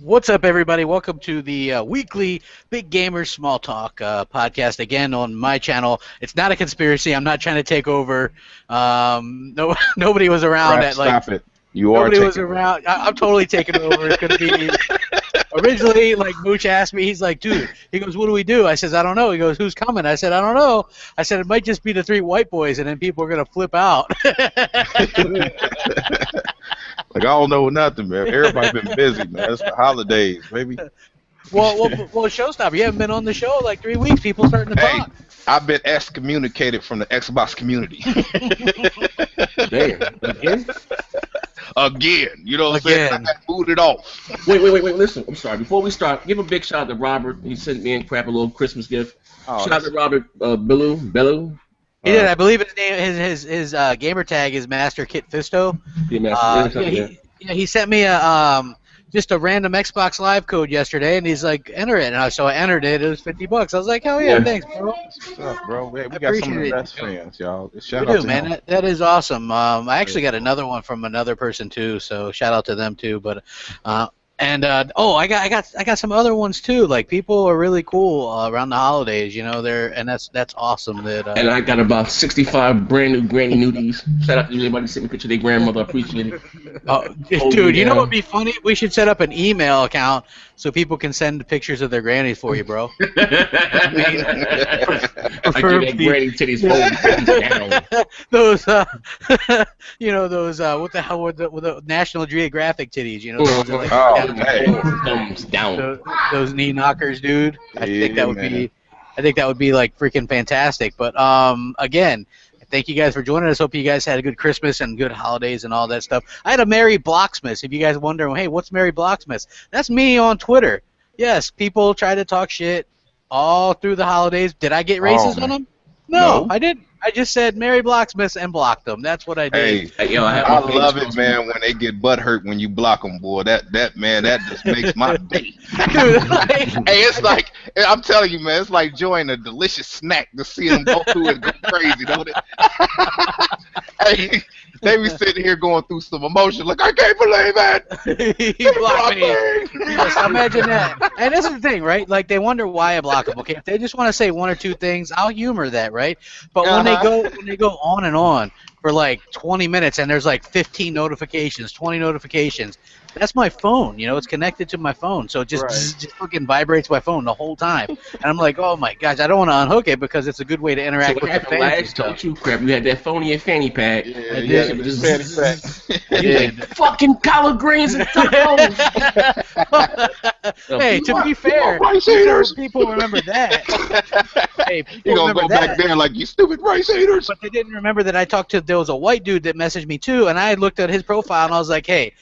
What's up, everybody? Welcome to the weekly Big Gamers Small Talk podcast. Again, on my channel. It's not a conspiracy. I'm not trying to take over. No, nobody was around at like. Stop it. You are. Nobody was around. I'm totally taking over. It's gonna be. Originally, like Mooch asked me, he's like, dude. He goes, what do we do? I says, I don't know. He goes, who's coming? I said, I don't know. I said, it might just be the three white boys, and then people are gonna flip out. Like, I don't know nothing, man. Everybody's been busy, man. It's the holidays, baby. Well, Showstopper, you haven't been on the show in like 3 weeks. People starting to talk. I've been excommunicated from the Xbox community. Damn. Again. You know what I'm saying? I got booted off. Wait. Listen, I'm sorry. Before we start, give a big shout out to Robert. He sent me and Crap a little Christmas gift. Shout out to Robert Bellew. He did. I believe his name, his gamer tag is Master Kit Fisto. He sent me a just a random Xbox Live code yesterday, and he's like, enter it. And so I entered it. It was $50. I was like, hell yeah, thanks, bro. What's up, bro? We got some of the best fans, y'all. Shout out to man. That is awesome. I actually got another one from another person too, so shout out to them too. But I got some other ones too. Like, people are really cool around the holidays, you know. That's awesome. And I got about 65 brand new granny nudies. Shout out to anybody sent me a picture of their grandmother. I appreciate it. Dude, you know what would be funny? We should set up an email account so people can send pictures of their grannies for you, bro. I mean, I get that granny titties down. Those, you know, those what the hell were the National Geographic titties? You know, those thumbs down. Those knee knockers, dude. I think that would be like freaking fantastic. But again, thank you guys for joining us. Hope you guys had a good Christmas and good holidays and all that stuff. I had a Merry Blocksmith. If you guys wonder, hey, what's Merry Blocksmith? That's me on Twitter. Yes, people try to talk shit all through the holidays. Did I get racist on them? No, I didn't. I just said Merry Blocksmith and blocked them. That's what I did. Hey, I love it, man, when they get butthurt when you block them, boy. That just makes my day. Dude, it's like, I'm telling you, man, it's like enjoying a delicious snack to see them go through it and go crazy, don't it? Hey, they be sitting here going through some emotion, like, I can't believe it. He blocked me. Yes, imagine that. And this is the thing, right? Like, they wonder why I block them. Okay, if they just want to say one or two things, I'll humor that, right? But when they go on and on for like 20 minutes and there's like 15 notifications, 20 notifications, that's my phone. You know, it's connected to my phone, so it just fucking vibrates my phone the whole time. And I'm like, oh my gosh, I don't want to unhook it because it's a good way to interact with the fans. Last don't you crap? You had that phone in your fanny pack. Yeah, I did. You did. Fucking collard greens and tacos. Hey, to be fair, people remember that. Hey, you gonna go back there like, you stupid rice haters. But they didn't remember that I talked to. There was a white dude that messaged me too, and I looked at his profile and I was like, hey,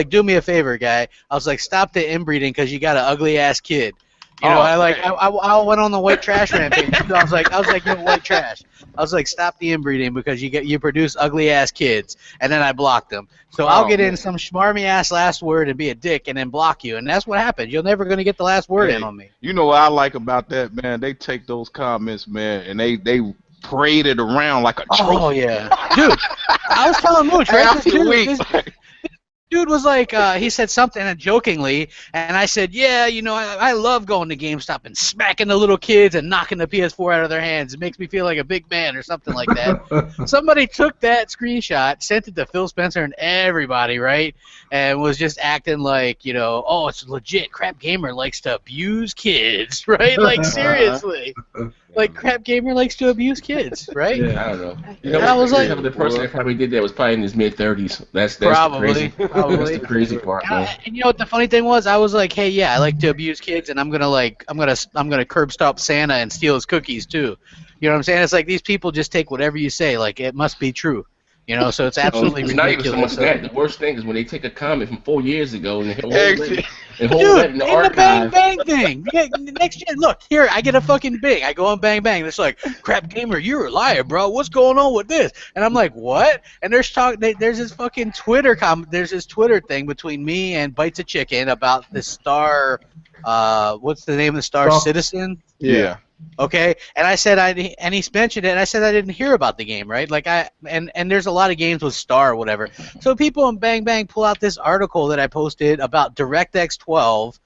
do me a favor, guy. I was like, stop the inbreeding because you got an ugly ass kid. You know, I went on the white trash rampage. I was like, you're white trash. I was like, stop the inbreeding because you produce ugly ass kids, and then I blocked them. So I'll get in some schmarmy ass last word and be a dick, and then block you, and that's what happens. You're never gonna get the last word in on me. You know what I like about that, man? They take those comments, man, and they parade it around like a trophy. Oh yeah, dude. I was telling Mooch, right? Dude was like, he said something jokingly, and I said, yeah, you know, I love going to GameStop and smacking the little kids and knocking the PS4 out of their hands. It makes me feel like a big man or something like that. Somebody took that screenshot, sent it to Phil Spencer and everybody, right, and was just acting like, you know, oh, it's legit. Crap Gamer likes to abuse kids, right? Like, seriously. Like, Crap Gamer likes to abuse kids, right? Yeah, I don't know. You know, I was like, the person that probably did that was probably in his mid-30s. That's probably. That's the crazy part, man. And you know what the funny thing was? I was like, hey, yeah, I like to abuse kids, and I'm gonna curb stop Santa and steal his cookies too. You know what I'm saying? It's like these people just take whatever you say, like it must be true. You know, so it's absolutely it's ridiculous. Not even so much that. The worst thing is when they take a comment from 4 years ago and they hold that in the archive. The Bang Bang thing. Yeah, next gen. Look, here, I get a fucking Bing. I go on Bang Bang. It's like, Crap Gamer, you're a liar, bro. What's going on with this? And I'm like, what? And there's this fucking Twitter there's this Twitter thing between me and Bites of Chicken about the Star. What's the name of the Star Citizen? Yeah. Okay, and I said and he mentioned it, and I said I didn't hear about the game, right? Like and there's a lot of games with Star or whatever. So people in Bang Bang pull out this article that I posted about DirectX 12,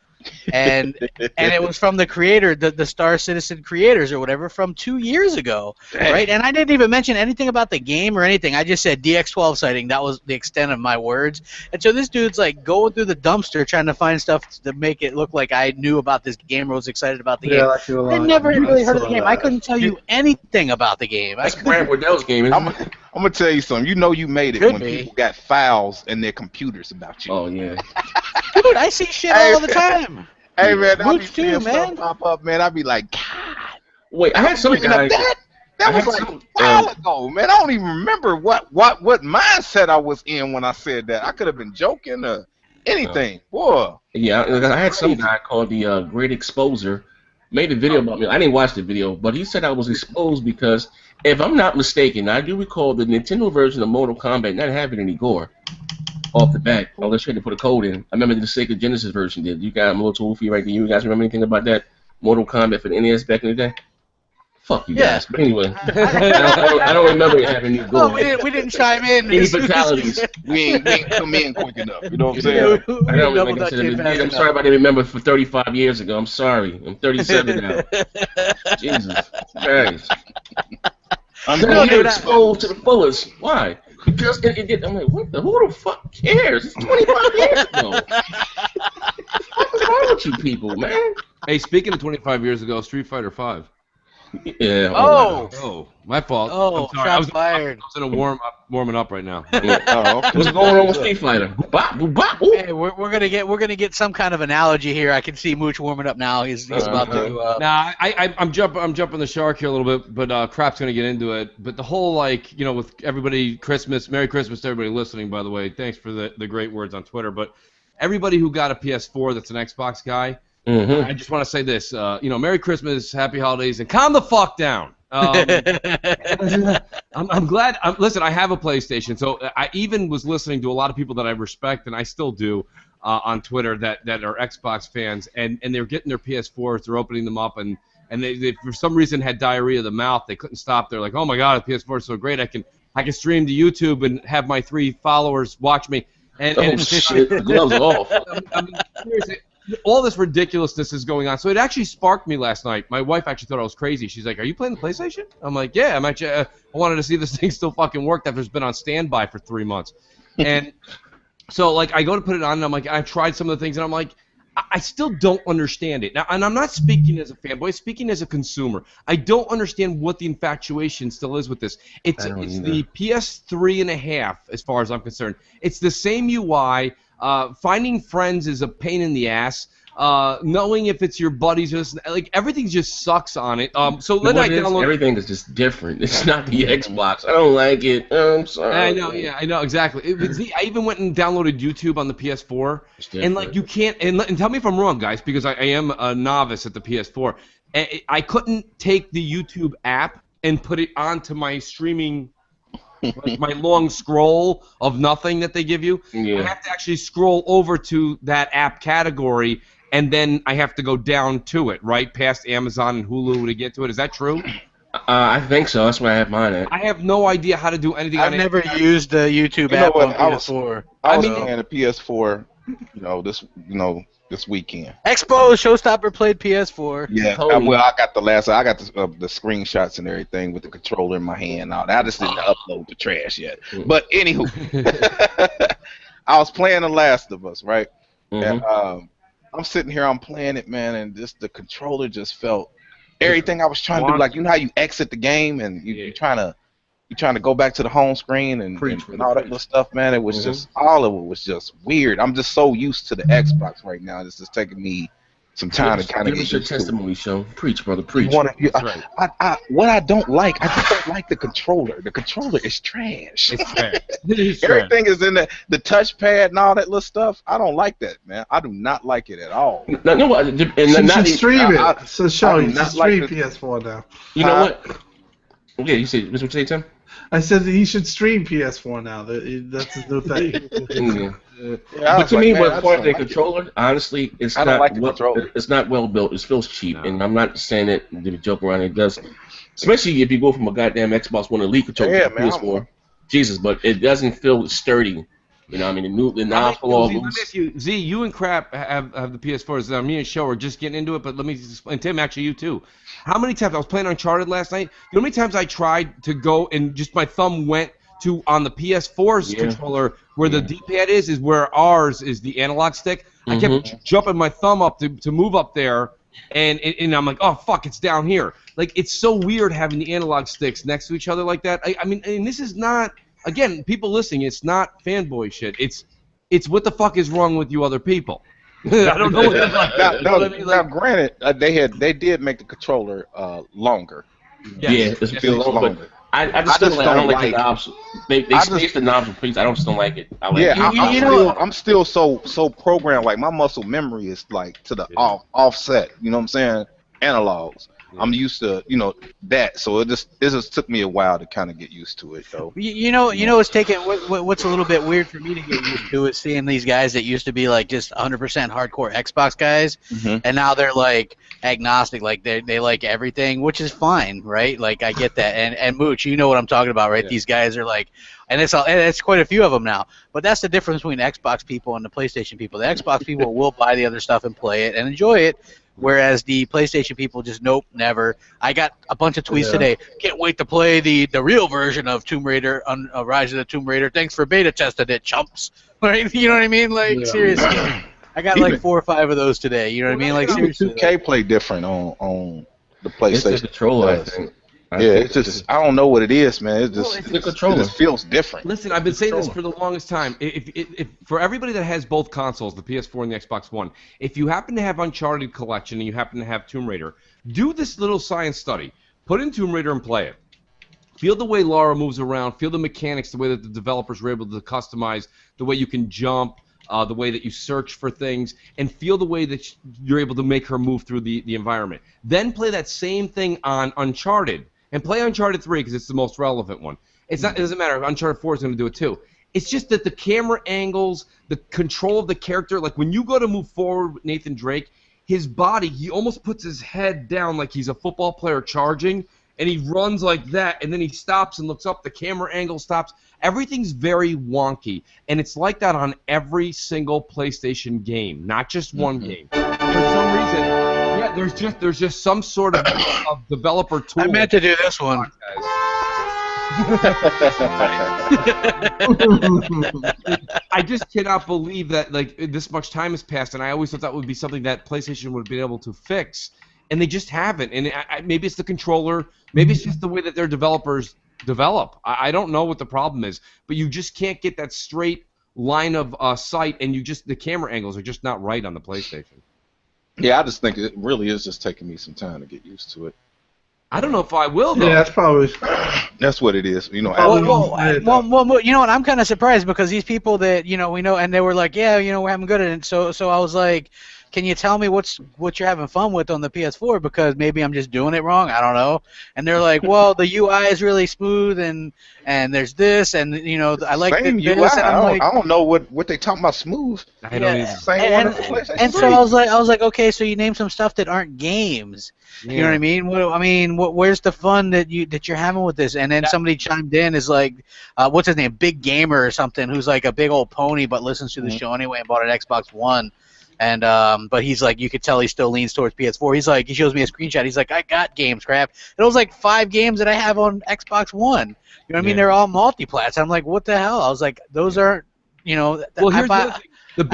and it was from the creator, the Star Citizen creators or whatever, from 2 years ago, right? And I didn't even mention anything about the game or anything. I just said DX12 sighting. That was the extent of my words. And so this dude's like going through the dumpster trying to find stuff to make it look like I knew about this game or was excited about the game. I never really heard of the game. I couldn't tell you anything about the game. That's Brad Wardell's game, isn't it? I'm gonna tell you something. You know you made it when people got files in their computers about you. Oh yeah. Dude, I see shit all the time. Hey man, I be too, man. Pop up, man. I be like, God. Wait, I had some guy. That was like a while ago, man. I don't even remember what mindset I was in when I said that. I could have been joking or anything, boy. Yeah, I had some guy called the Great Exposer. Made a video about me. I didn't watch the video, but he said I was exposed because, if I'm not mistaken, I do recall the Nintendo version of Mortal Kombat not having any gore off the bat, unless you had to put a code in. I remember the Sega Genesis version did. You got a little toolfree right there. You guys remember anything about that? Mortal Kombat for the NES back in the day? Fuck you guys. But anyway, I don't remember it having any gore. No, we didn't chime in. Any fatalities. we ain't come in quick enough. You know what I'm saying? I'm sorry if I didn't remember for 35 years ago. I'm sorry. I'm 37 now. Jesus Christ. I'm exposed to the fullest. Why? Because I'm like, who the fuck cares? It's 25 years ago. What the fuck is wrong with you people, man? Hey, speaking of 25 years ago, Street Fighter 5. Yeah. Oh, my fault. Oh, I'm sorry. I was in a warming up right now. What's going on with Street Fighter? Hey, we're gonna get some kind of analogy here. I can see Mooch warming up now. He's about to. Nah, I'm jumping the shark here a little bit, but Crap's gonna get into it. But the whole with everybody, Merry Christmas to everybody listening. By the way, thanks for the great words on Twitter. But everybody who got a PS4 that's an Xbox guy. Mm-hmm. I just want to say this, Merry Christmas, Happy Holidays, and calm the fuck down. I'm glad. Listen, I have a PlayStation, so I even was listening to a lot of people that I respect, and I still do, on Twitter that are Xbox fans, and they're getting their PS4s, they're opening them up, and they for some reason had diarrhea of the mouth. They couldn't stop. They're like, oh my god, the PS4 is so great. I can stream to YouTube and have my 3 followers watch me. And shit, the gloves off. I mean, seriously. All this ridiculousness is going on. So it actually sparked me last night. My wife actually thought I was crazy. She's like, are you playing the PlayStation? I'm like, yeah. I'm actually, I wanted to see this thing still fucking worked after it's been on standby for 3 months. And so, I go to put it on, and I'm like, I've tried some of the things, and I'm like, I still don't understand it. Now, and I'm not speaking as a fanboy, I'm speaking as a consumer. I don't understand what the infatuation still is with this. It's the PS3.5, as far as I'm concerned. It's the same UI. Finding friends is a pain in the ass. Knowing if it's your buddies, everything just sucks on it. So then I download. Everything is just different. It's not the Xbox. I don't like it. I'm sorry. I know. Yeah, I know exactly. I even went and downloaded YouTube on the PS4, and you can't. And tell me if I'm wrong, guys, because I am a novice at the PS4. I couldn't take the YouTube app and put it onto my streaming. My long scroll of nothing that they give you. Yeah. I have to actually scroll over to that app category, and then I have to go down to it, right, past Amazon and Hulu to get to it. Is that true? I think so. That's where I have mine at. I have no idea how to do anything. I've never used the YouTube app on PS4. I was playing a PS4, this weekend. Expo Showstopper played PS4. Yeah, I got the screenshots and everything with the controller in my hand. Now I just didn't upload the trash yet. But anywho, I was playing The Last of Us, right? Mm-hmm. And I'm sitting here, I'm playing it, man, and the controller just felt everything I was trying to do. Like, you know how you exit the game and you're trying to go back to the home screen and all that little stuff, man. It was just, all of it was just weird. I'm just so used to the Xbox right now. It's just taking me some time to kind of get your testimony, show. Preach, brother, preach. What I don't like, I just don't like the controller. The controller is trash. It's trash. Everything is in the touchpad and all that little stuff. I don't like that, man. I do not like it at all. No, and you should stream it. So show you should stream PS4 now. You know what? Yeah, you say, what you say, Tim? I said that he should stream PS4 now. That's his new thing. But to me, what part of the controller, honestly, it's not well built. It feels cheap, and I'm not saying it to joke around. It does, especially if you go from a goddamn Xbox One Elite controller to PS4. Jesus, but it doesn't feel sturdy. You know, I mean, the knobs fall all loose. Z, you and Crap have the PS4s. Me and Show are just getting into it, but let me explain. Tim, actually, you too. How many times I was playing Uncharted last night? You know how many times I tried to go and just my thumb went to on the PS4's controller where the D-pad is where ours is the analog stick. I kept jumping my thumb up to move up there, and I'm like, oh fuck, it's down here. Like, it's so weird having the analog sticks next to each other like that. I mean, and this is not. Again, people listening, it's not fanboy shit. It's what the fuck is wrong with you other people? I don't know what the fuck. Now, granted, they did make the controller longer. Yeah, it feels longer. I just don't like the knobs. They space the knobs, please. I just don't like it. I'm still so programmed. Like, my muscle memory is like to the offset. You know what I'm saying? Analogs. I'm used to, that, so it just took me a while to kind of get used to it, though. It's taking what's a little bit weird for me to get used to is seeing these guys that used to be like just 100% hardcore Xbox guys, and now they're like agnostic, like they like everything, which is fine, right? Like, I get that, and Mooch, you know what I'm talking about, right? Yeah. These guys are like, and it's quite a few of them now, but that's the difference between Xbox people and the PlayStation people. The Xbox people will buy the other stuff and play it and enjoy it. Whereas the PlayStation people just nope, never. I got a bunch of tweets today. Can't wait to play the real version of Tomb Raider, Rise of the Tomb Raider. Thanks for beta testing it, chumps. Right? You know what I mean? Like, seriously. I got like 4 or 5 of those today. You know what I mean? Like, seriously. 2K play different on the PlayStation. It's the controller, I think. It's just, I don't know what it is, man. It just feels different. Listen, I've been saying this for the longest time. If for everybody that has both consoles, the PS4 and the Xbox One, if you happen to have Uncharted Collection and you happen to have Tomb Raider, do this little science study. Put in Tomb Raider and play it. Feel the way Lara moves around. Feel the mechanics, the way that the developers were able to customize, the way you can jump, the way that you search for things, and feel the way that you're able to make her move through the environment. Then play that same thing on Uncharted. And play Uncharted 3 because it's the most relevant one. It doesn't matter. Uncharted 4 is going to do it too. It's just that the camera angles, the control of the character, like when you go to move forward with Nathan Drake, his body, he almost puts his head down like he's a football player charging, and he runs like that, and then he stops and looks up. The camera angle stops. Everything's very wonky, and it's like that on every single PlayStation game, not just one game. For some reason... Yeah, there's just some sort of developer tool. I meant to do this one. I just cannot believe that like this much time has passed, and I always thought that would be something that PlayStation would be able to fix, and they just haven't. And maybe it's the controller, maybe it's just the way that their developers develop. I don't know what the problem is, but you just can't get that straight line of sight, and the camera angles are just not right on the PlayStation. Yeah, I just think it really is just taking me some time to get used to it. I don't know if I will, though. Yeah, that's probably... That's what it is. You know what? I'm kind of surprised because these people that, we know, and they were like, yeah, we're having good at it. So I was like, can you tell me what you're having fun with on the PS4? Because maybe I'm just doing it wrong. I don't know. And they're like, well, the UI is really smooth, and there's this, and I like same the UI. I don't know what they talking about smooth. I don't either. And so I was like, okay, so you name some stuff that aren't games. Yeah. You know what I mean? Where's the fun that you're having with this? And then somebody chimed in is like, what's his name? Big Gamer or something, who's like a big old pony but listens to the show anyway and bought an Xbox One. And but he's like, you could tell he still leans towards PS4. He's like, he shows me a screenshot. He's like, I got games, crap. It was like 5 games that I have on Xbox One. You know what I mean? They're all multi-plats. I'm like, what the hell? I was like, those aren't, well, here's I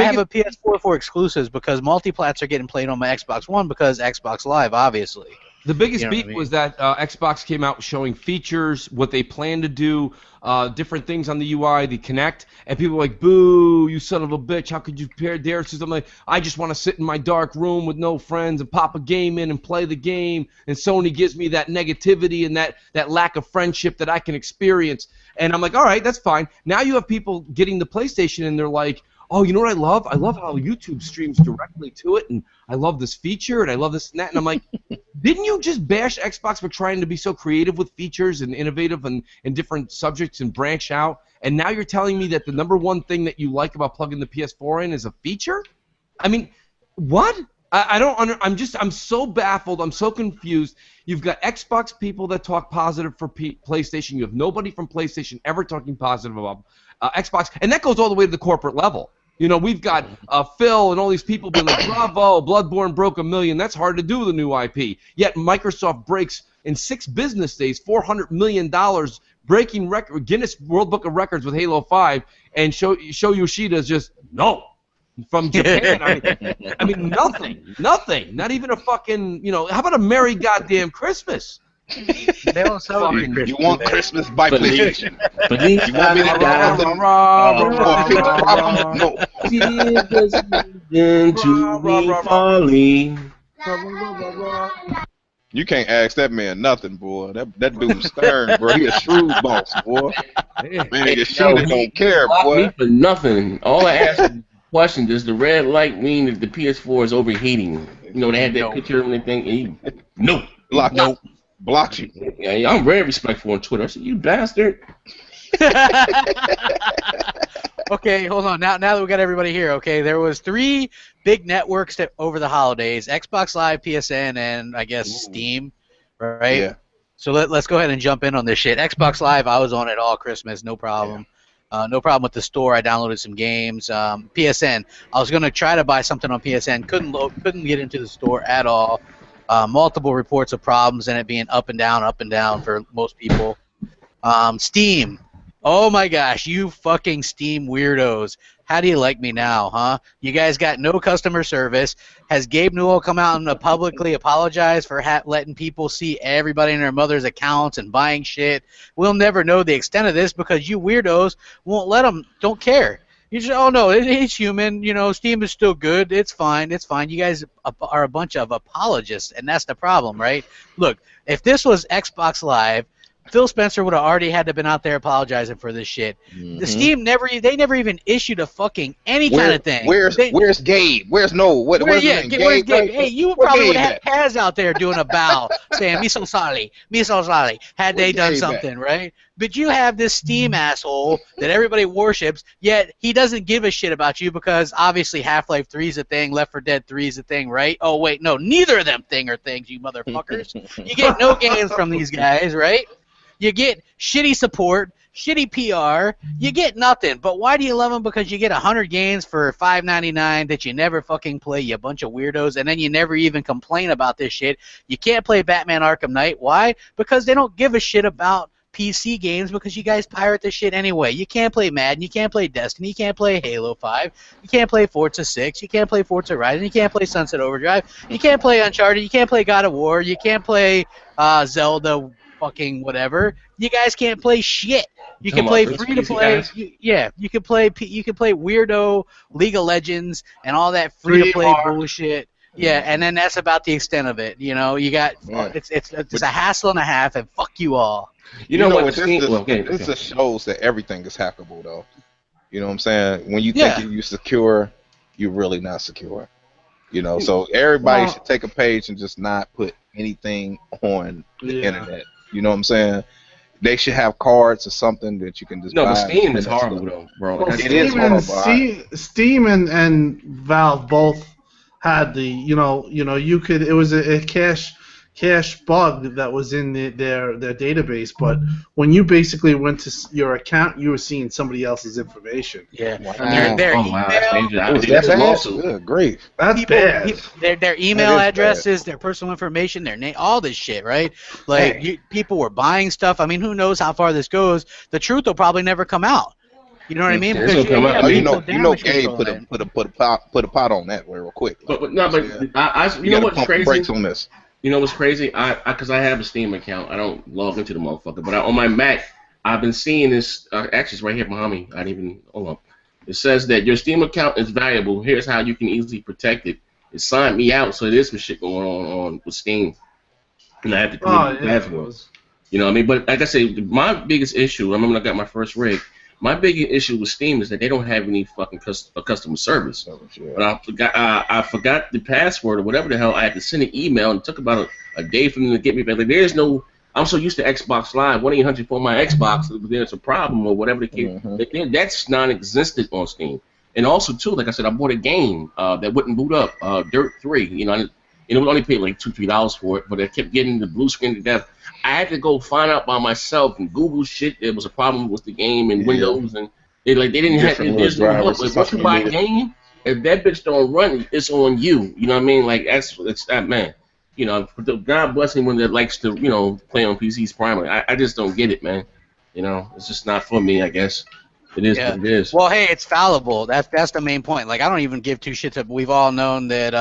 have a PS4 for exclusives because multi-plats are getting played on my Xbox One because Xbox Live, obviously. The biggest beef was that Xbox came out showing features, what they plan to do, different things on the UI, the Kinect, and people were like, boo, you son of a bitch, how could you dare to something like, I just want to sit in my dark room with no friends and pop a game in and play the game, and Sony gives me that negativity and that lack of friendship that I can experience. And I'm like, all right, that's fine. Now you have people getting the PlayStation and they're like, oh, you know what I love? I love how YouTube streams directly to it, and I love this feature, and I love this and that. And I'm like, didn't you just bash Xbox for trying to be so creative with features and innovative and different subjects and branch out? And now you're telling me that the #1 thing that you like about plugging the PS4 in is a feature? I mean, what? I don't I'm so baffled. I'm so confused. You've got Xbox people that talk positive for PlayStation. You have nobody from PlayStation ever talking positive about Xbox, and that goes all the way to the corporate level. You know, we've got Phil and all these people being like, bravo, Bloodborne broke 1 million. That's hard to do with a new IP. Yet Microsoft breaks, in 6 business days, $400 million, breaking Guinness World Book of Records with Halo 5, and Sho Yoshida's just, no. From Japan, I mean, nothing. Not even a fucking, you know. How about a Merry Goddamn Christmas? They don't celebrate Christmas. You want Christmas by PlayStation? You want me to You can't ask that man nothing, boy. That dude's stern, bro. He a shrewd boss, boy. Man, Yoshida don't care, boy. Me for nothing. All I asked is question: does the red light mean that the PS4 is overheating? You know, they had that picture and everything. And no. Blocks you. Yeah, I'm very respectful on Twitter. I said, you bastard. Okay, hold on. Now that we got everybody here, okay, there was 3 big networks that over the holidays: Xbox Live, PSN, and I guess Steam, right? Yeah. So let's go ahead and jump in on this shit. Xbox Live, I was on it all Christmas, no problem. Yeah. No problem with the store. I downloaded some games. PSN, I was gonna try to buy something on PSN. Couldn't get into the store at all. Multiple reports of problems and it being up and down for most people. Steam. Oh my gosh, you fucking Steam weirdos. How do you like me now, huh? You guys got no customer service. Has Gabe Newell come out and publicly apologized for letting people see everybody in their mother's accounts and buying shit? We'll never know the extent of this because you weirdos won't let them, don't care. You just, oh no, it's human. You know, Steam is still good. It's fine. It's fine. You guys are a bunch of apologists, and that's the problem, right? Look, if this was Xbox Live, Phil Spencer would have already had to been out there apologizing for this shit. Mm-hmm. The Steam never even issued a fucking any kind of thing. Where's Gabe? Where's Gabe? Hey, you probably would have had Kaz out there doing a bow, saying "me so sorry," had they done something, right? But you have this Steam asshole that everybody worships, yet he doesn't give a shit about you because obviously Half-Life 3 is a thing, Left 4 Dead 3 is a thing, right? Oh wait, no, neither of them are things, you motherfuckers. You get no games from these guys, right? You get shitty support, shitty PR. You get nothing. But why do you love them? Because you get 100 games for $5.99 that you never fucking play, you bunch of weirdos, and then you never even complain about this shit. You can't play Batman Arkham Knight. Why? Because they don't give a shit about PC games because you guys pirate this shit anyway. You can't play Madden. You can't play Destiny. You can't play Halo 5. You can't play Forza 6. You can't play Forza Horizon. You can't play Sunset Overdrive. You can't play Uncharted. You can't play God of War. You can't play Zelda fucking whatever. You guys can't play shit. You can play free to play. You can play weirdo League of Legends and all that free to play bullshit. Yeah, and then that's about the extent of it. You know, you got it's a hassle and a half, and fuck you all. You know what? This just shows that everything is hackable, though. You know what I'm saying? When you think you're secure, you're really not secure. You know, so everybody should take a page and just not put anything on the internet. You know what I'm saying? They should have cards or something that you can just buy. No, but Steam is horrible, though, bro. Well, Steam and Valve both had the, you could, it was a cache bug that was in their database, but when you basically went to your account, you were seeing somebody else's information. Yeah. Wow. Their email. That's great. That's bad. Their email addresses, their personal information, their name, all this shit, right? Like, people were buying stuff. I mean, who knows how far this goes? The truth will probably never come out. You know what I mean? Because Gabe put a pot on that real quick. But you know what's crazy? Brakes on this. You know what's crazy? Because I have a Steam account. I don't log into the motherfucker. But on my Mac, I've been seeing this. Actually, it's right here behind me. I didn't even hold up. It says that your Steam account is valuable. Here's how you can easily protect it. It signed me out, so there's some shit going on with Steam. And I have to create passwords. You know what I mean? But like I say, my biggest issue, I remember when I got my first rig, My biggest issue with Steam is that they don't have any fucking customer service. But I forgot the password or whatever the hell. I had to send an email, and it took about a day for them to get me back. Like, there's no. I'm so used to Xbox Live. 1-800 for my Xbox. If there's a problem or whatever the case, that's non-existent on Steam. And also too, like I said, I bought a game that wouldn't boot up, Dirt 3. You know, and it would only pay like $2-3 for it, but I kept getting the blue screen to death. I had to go find out by myself and Google shit. There was a problem with the game and Windows, and they didn't have. There's no help. Once you buy a game, if that bitch don't run, it's on you. You know what I mean? Like it's that man. You know, God bless anyone that likes to, you know, play on PCs primarily. I just don't get it, man. You know, it's just not for me, I guess. It is what it is. Well, hey, it's fallible. That's the main point. Like, I don't even give two shits. We've all known that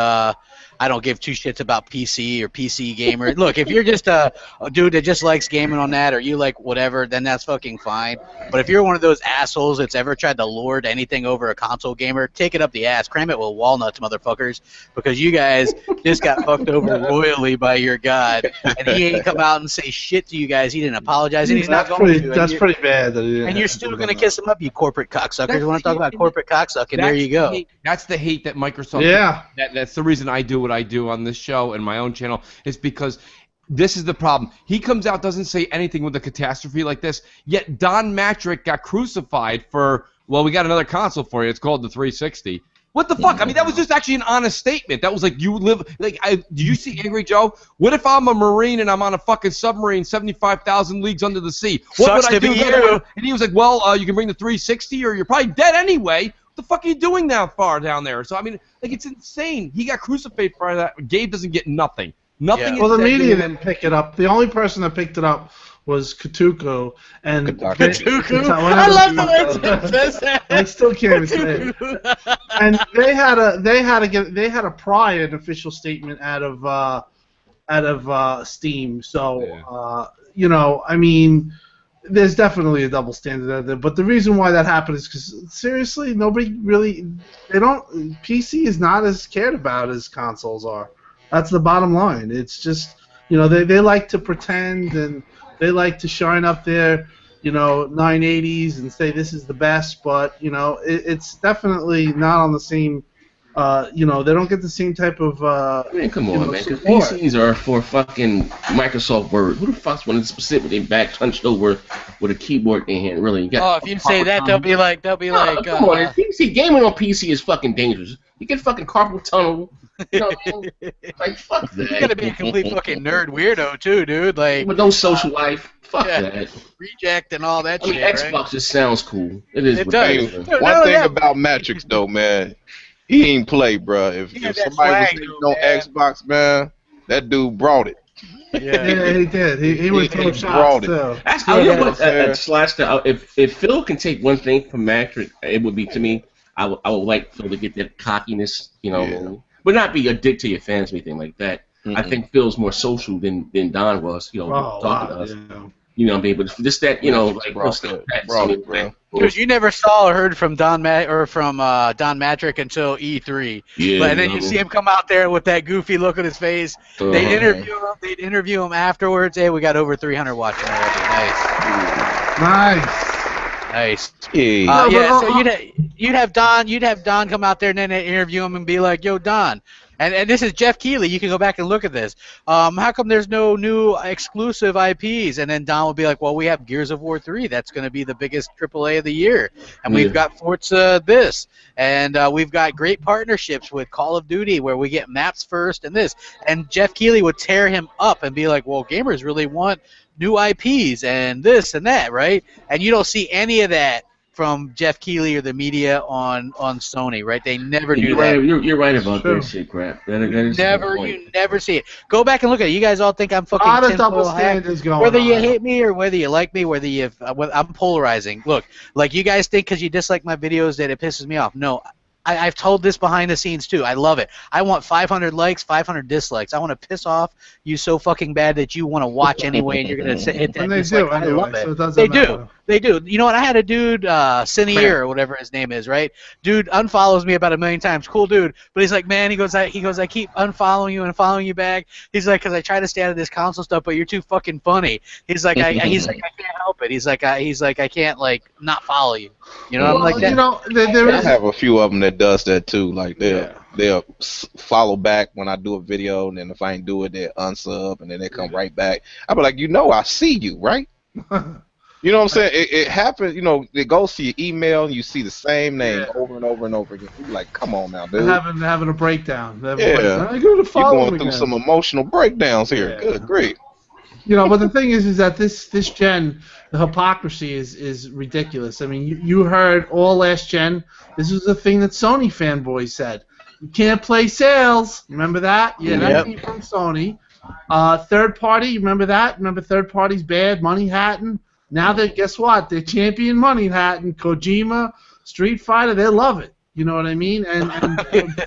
I don't give two shits about PC or PC gamer. Look, if you're just a dude that just likes gaming on that, or you like whatever, then that's fucking fine. But if you're one of those assholes that's ever tried to lord anything over a console gamer, take it up the ass. Cram it with walnuts, motherfuckers, because you guys just got fucked over royally by your god. And he ain't come out and say shit to you guys. He didn't apologize, and he's not going to. That's pretty bad. And you're still going to kiss him up, you corporate cocksuckers. You want to talk about corporate cocksucking? There you go. That's the hate that Microsoft. Yeah. That's the reason I do what I do on this show and my own channel, is because this is the problem. He comes out, doesn't say anything with a catastrophe like this, yet Don Matrick got crucified for, well, we got another console for you. It's called the 360. What the fuck? I mean, that was just actually an honest statement. That was like, you live, like, do you see Angry Joe? What if I'm a Marine and I'm on a fucking submarine 75,000 leagues under the sea? What would I do? And he was like, well, you can bring the 360 or you're probably dead anyway. What the fuck are you doing that far down there? So, I mean, like, it's insane. He got crucified for that. Gabe doesn't get nothing. Nothing. Yeah. Well, the media didn't pick it up. The only person that picked it up was Katuko. And Katuko? I love the way it says that. I still can't even say it. And they had to pry an official statement out of Steam. So, you know, I mean, there's definitely a double standard out there, but the reason why that happened is because, seriously, PC is not as cared about as consoles are. That's the bottom line. It's just, you know, they like to pretend, and they like to shine up their, you know, 980s and say this is the best, but, you know, it's definitely not on the same, you know, they don't get the same type of, I mean, come on, man, because PCs are for fucking Microsoft Word. Who the fuck's one specifically back hunched over with a keyboard in hand, really? You got if you say that, they'll be like, come on, PC, gaming on PC is fucking dangerous. You get fucking carpal tunnel. You know what I mean? Like, fuck that. You're gonna be a complete fucking nerd weirdo too, dude. Like, with no social life. Fuck that. Reject and all that shit. I mean, Xbox just sounds cool. It is. It does. One thing about Matrix, though, man, he ain't play, bro. If somebody was hitting on Xbox, man, that dude brought it. Yeah, he did. He was throwing shots too. If Phil can take one thing from Matrix, it would be, to me, I would like Phil to get that cockiness, you know, but not be a dick to your fans or anything like that. I think Phil's more social than Don was, you know, talking to us. Yeah. You know what I mean? But just that, you know, like, because you never saw or heard from Don Matrick until E3. Yeah. And then you see him come out there with that goofy look on his face. They'd interview him afterwards. Hey, we got over 300 watching already. Nice. Yeah. So you'd have Don come out there and then they'd interview him and be like, "Yo, Don." And this is Jeff Keighley. You can go back and look at this. How come there's no new exclusive IPs? And then Don will be like, well, we have Gears of War 3. That's going to be the biggest AAA of the year. And we've got Forza this. And we've got great partnerships with Call of Duty where we get maps first and this. And Jeff Keighley would tear him up and be like, well, gamers really want new IPs and this and that, right? And you don't see any of that from Jeff Keighley or the media on Sony, right? They never do that. You're right about that shit, crap. You never see it. Go back and look at it. You guys all think I'm fucking. A lot of double standards going on. Whether you hate me or whether you like me, whether you, I'm polarizing. Look, like you guys think because you dislike my videos that it pisses me off. No, I've told this behind the scenes too. I love it. I want 500 likes, 500 dislikes. I want to piss off you so fucking bad that you want to watch anyway, and you're gonna hit that dislike. I love it. So it doesn't They matter. do. They do. You know what? I had a dude, Cineer or whatever his name is, right? Dude unfollows me about 1 million times. Cool dude. But he's like, man, he goes, I keep unfollowing you and following you back. He's like, because I try to stay out of this console stuff, but you're too fucking funny. He's like, I can't help it. He's like, I can't like not follow you. You know, Well, I'm like that. You know, there I is. have a few of them that does that too. Like they'll follow back when I do a video, and then if I ain't do it, they unsub, and then they come right back. I be like, I see you, right? You know what I'm saying? It happens. You know, it goes to your email, and you see the same name over and over and over again. You're like, come on now, dude. Having a breakdown. You're going through some emotional breakdowns here. Yeah. Good grief. You know, but the thing is that this gen, the hypocrisy is ridiculous. I mean, you heard all last gen. This was the thing that Sony fanboys said. You can't play sales. Remember that? Yeah, that came from Sony. Third party. Remember that? Remember third party's bad. Money Hatton. Now guess what? They're champion Money Hatton. Kojima, Street Fighter. They love it. You know what I mean? And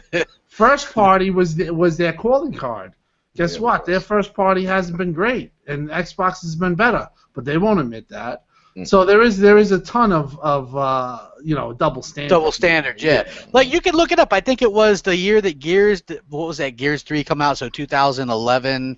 first party was their calling card. Guess what? Their first party hasn't been great, and Xbox has been better, but they won't admit that. So there is a ton of double standards. Double standards, yeah. Like you can look it up. I think it was the year that Gears 3 come out, so 2011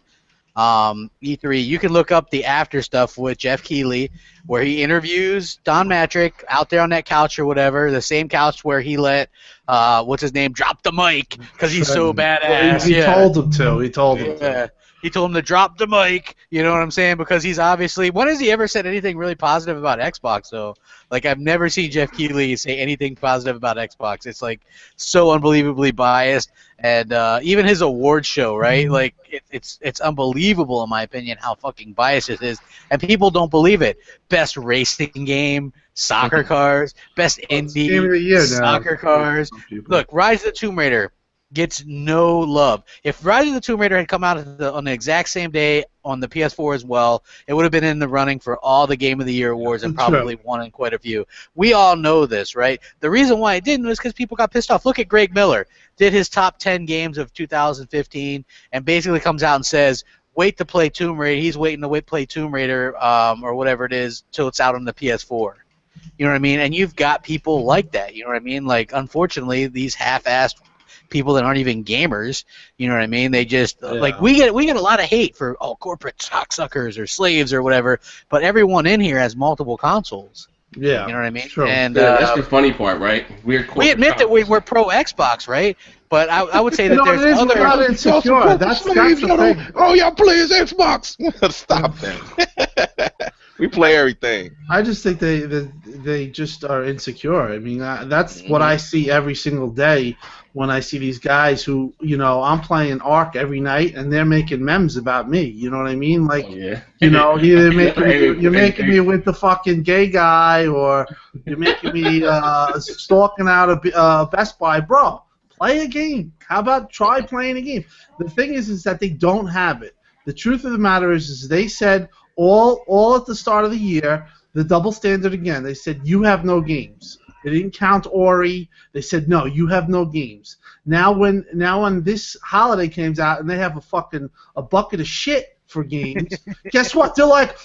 E3. You can look up the after stuff with Jeff Keighley, where he interviews Don Matrick out there on that couch or whatever, the same couch where he let what's his name drop the mic because he's so badass. He told him to. He told him. Yeah. He told him to drop the mic, you know what I'm saying? Because he's obviously... When has he ever said anything really positive about Xbox, though? Like, I've never seen Jeff Keighley say anything positive about Xbox. It's, like, so unbelievably biased. And even his award show, right? Like, it's unbelievable, in my opinion, how fucking biased it is. And people don't believe it. Best racing game, soccer cars, best indie, soccer cars. Look, Rise of the Tomb Raider gets no love. If Rise of the Tomb Raider had come out on the exact same day on the PS4 as well, it would have been in the running for all the Game of the Year awards and probably won in quite a few. We all know this, right? The reason why it didn't was because people got pissed off. Look at Greg Miller. Did his top 10 games of 2015 and basically comes out and says, wait to play Tomb Raider. He's waiting to play Tomb Raider or whatever it is till it's out on the PS4. You know what I mean? And you've got people like that. You know what I mean? Like, unfortunately, these half-assed people that aren't even gamers, you know what I mean? They just like we get a lot of hate for corporate cocksuckers or slaves or whatever, but everyone in here has multiple consoles. Yeah, you know what I mean? Sure. And that's the funny part, right? We admit that we're pro Xbox, right? But I would say that there's other. Insecure. That's the thing. Oh, y'all play as Xbox. Stop that. We play everything. I just think they just are insecure. I mean, that's what I see every single day when I see these guys who, I'm playing Ark every night and they're making memes about me. You know what I mean? Like, you're making me with the fucking gay guy, or you're making me stalking out a Best Buy, bro. Play a game. How about try playing a game? The thing is that they don't have it. The truth of the matter is they said all at the start of the year, the double standard again. They said you have no games. They didn't count Ori. They said no, you have no games. Now when this holiday comes out and they have a bucket of shit for games, guess what? They're like,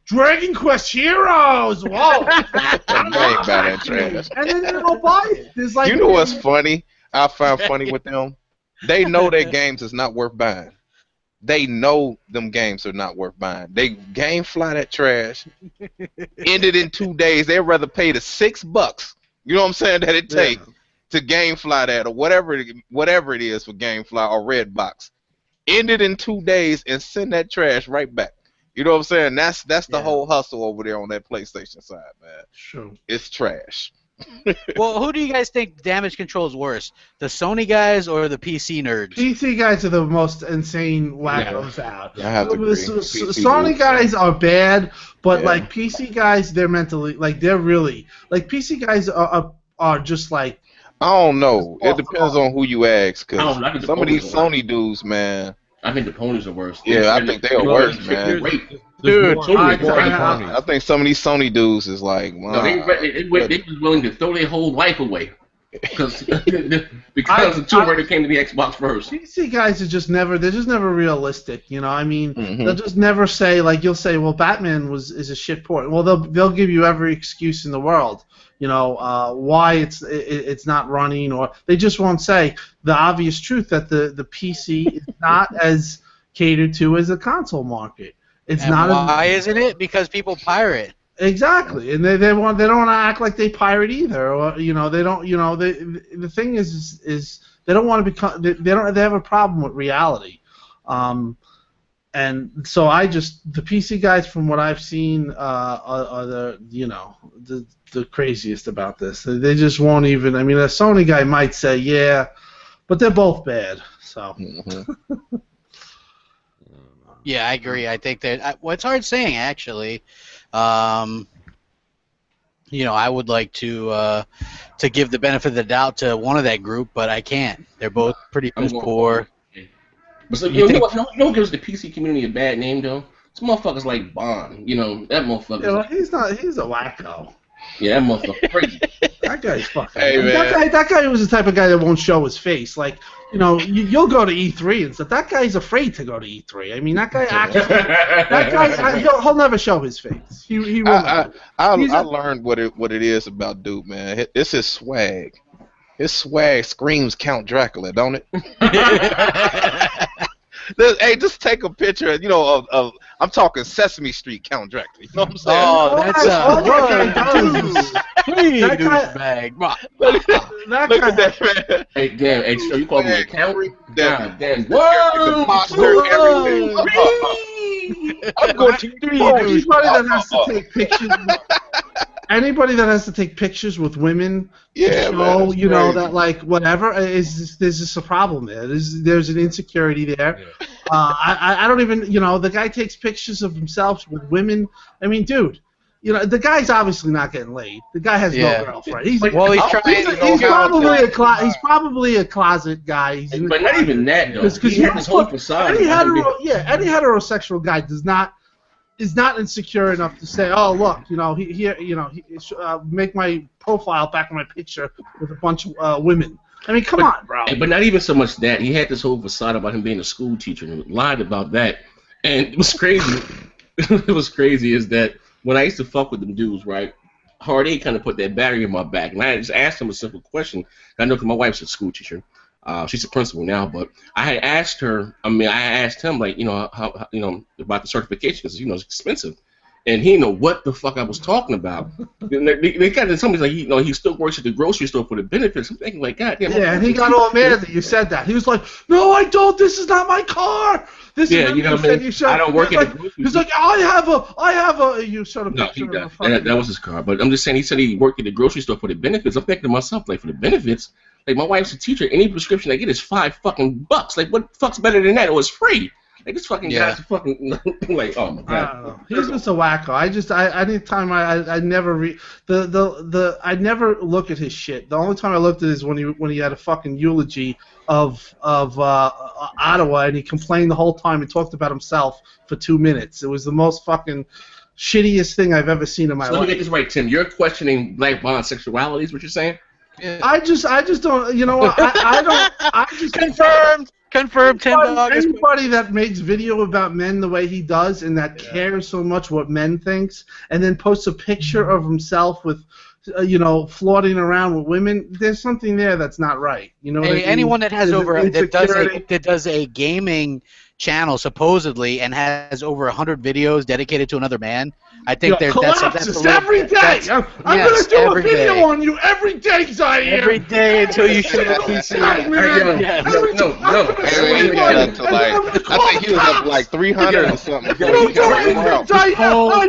Dragon Quest Heroes. Whoa. And then they don't buy it. There's like, you know what's funny? I found funny with them. They know their games is not worth buying. They know them games are not worth buying. They game fly that trash. Ended in 2 days. They'd rather pay the $6. You know what I'm saying? That it take to game fly that or whatever it is for GameFly or Redbox. Ended in 2 days and send that trash right back. You know what I'm saying? That's the whole hustle over there on that PlayStation side, man. Sure. It's trash. Well, who do you guys think damage control is worse, the Sony guys or the PC nerds? PC guys are the most insane wackos out. I have to agree. Sony guys are bad, but like PC guys, they're mentally they're really PC guys are just like. I don't know. It depends on who you ask, cause some of these Sony dudes, man. I think the ponies are worse. Yeah, I think they are worse, man. Dude, I think some of these Sony dudes is like, wow. No, they was willing to throw their whole life away. because the Tomb Raider came to the Xbox first. PC guys are just never realistic, you know. I mean, Mm-hmm. they'll just never say, like, you'll say, well, Batman is a shit port. Well, they'll give you every excuse in the world, you know, why it's not running, or they just won't say the obvious truth that the PC is not as catered to as the console market. It's and not. Why isn't it? Because people pirate. Exactly, and they don't want to act like they pirate either, or you know, they don't, you know, the thing is they don't want to become, they have a problem with reality, and so the PC guys, from what I've seen, are the, you know, the craziest about this. They just won't even. I mean, a Sony guy might say yeah, but they're both bad. So. Mm-hmm. Yeah, I agree. I think that it's hard saying, actually. You know, I would like to give the benefit of the doubt to one of that group, but I can't. They're both pretty poor. But so, you know what gives the PC community a bad name, though? It's motherfuckers like Bond. You know, that motherfucker. Yeah, well, he's a wacko. Yeah, that motherfucker crazy. That guy's fucking. Hey, man. That guy was the type of guy that won't show his face. Like, you know, you'll go to E3 and stuff. That guy's afraid to go to E3. I mean, that guy actually. He'll never show his face. He will. I learned what it is about dude, man. It's his swag. His swag screams Count Dracula, don't it? Hey, just take a picture, you know, of I'm talking Sesame Street Count Dracula. You know what I'm saying? Oh, that's Please, that douchebag. That Look at that, man. Hey, damn, hey, so you call me a count? God damn. The posture, everything. I'm going to anybody that has to take pictures. Anybody that has to take pictures with women, yeah, man, you know, that, like, whatever, there's just a problem there. There's an insecurity there. Yeah. I don't even, you know, the guy takes pictures of himself with women. I mean, dude, you know, the guy's obviously not getting laid. The guy has no girlfriend. He's probably a closet guy. But not even that, though. Because he had this whole facade. Any heterosexual guy is not insecure enough to say, oh, look, you know, make my profile back on my picture with a bunch of women. I mean, come on, bro. But not even so much that. He had this whole facade about him being a school teacher and lied about that. And it was crazy. It was crazy is that when I used to fuck with them dudes, right, Hard A kind of put that battery in my back. And I just asked him a simple question. I know because my wife's a school teacher. She's a principal now, but I had asked her. I asked him, like, you know, how you know, about the certification, because, you know, it's expensive, and he didn't know what the fuck I was talking about. They got to tell me, like, you know, he still works at the grocery store for the benefits. I'm thinking, like, God damn. Yeah, and he got all mad that you said that. He was like, "No, I don't. This is not my car. This is you know what I mean? I don't work at the grocery store." He's like, I have a. You showed a picture of a fucking. That was his car. But I'm just saying, he said he worked at the grocery store for the benefits. I'm thinking to myself, like, for the benefits. Like, my wife's a teacher. Any prescription I get is $5 Like, what the fuck's better than that? It was free. Like, this fucking guy's fucking like, oh my god. I don't know. He's just a wacko. Anytime I never I never look at his shit. The only time I looked at it is when he had a fucking eulogy of Ottawa, and he complained the whole time and talked about himself for 2 minutes. It was the most fucking shittiest thing I've ever seen in my life. So let me get this right, Tim. You're questioning black bisexuality is what you're saying? Yeah. I just don't. You know what? I just confirmed. Tim Dog. Anybody that makes video about men the way he does, and that cares so much what men thinks, and then posts a picture of himself with, you know, flaunting around with women, there's something there that's not right. You know. Anyone that has that does a gaming channel supposedly and has over 100 videos dedicated to another man, I think that's every day. I'm gonna do a video on you every day, Zaire. Every day until you show up PC. I think he was up like 300 or something. I'm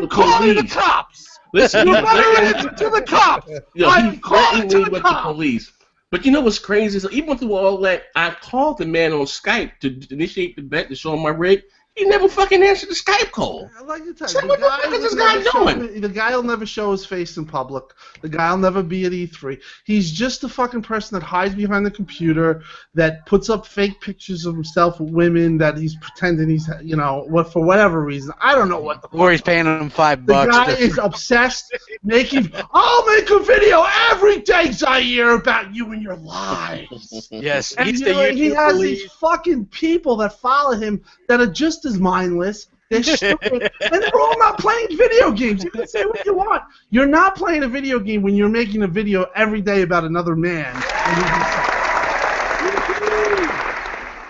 calling the cops. Listen, you better answer to the cops. I'm calling to the police. But you know what's crazy is even through all that, I called the man on Skype to initiate the bet to show him my rig. He never fucking answered the Skype call. I like to tell So you, what the fuck is this guy doing? The guy will never show his face in public. The guy will never be at E3. He's just the fucking person that hides behind the computer, that puts up fake pictures of himself with women, that he's pretending he's, what for whatever reason. I don't know what the Or he's paying him $5. The guy is obsessed making, I'll make a video every day, Zaire, about you and your lives. Yes, And he's the YouTube he has police. these fucking people that follow him that are just as mindless. They're stupid, and they're all not playing video games. You can say what you want. You're not playing a video game when you're making a video every day about another man.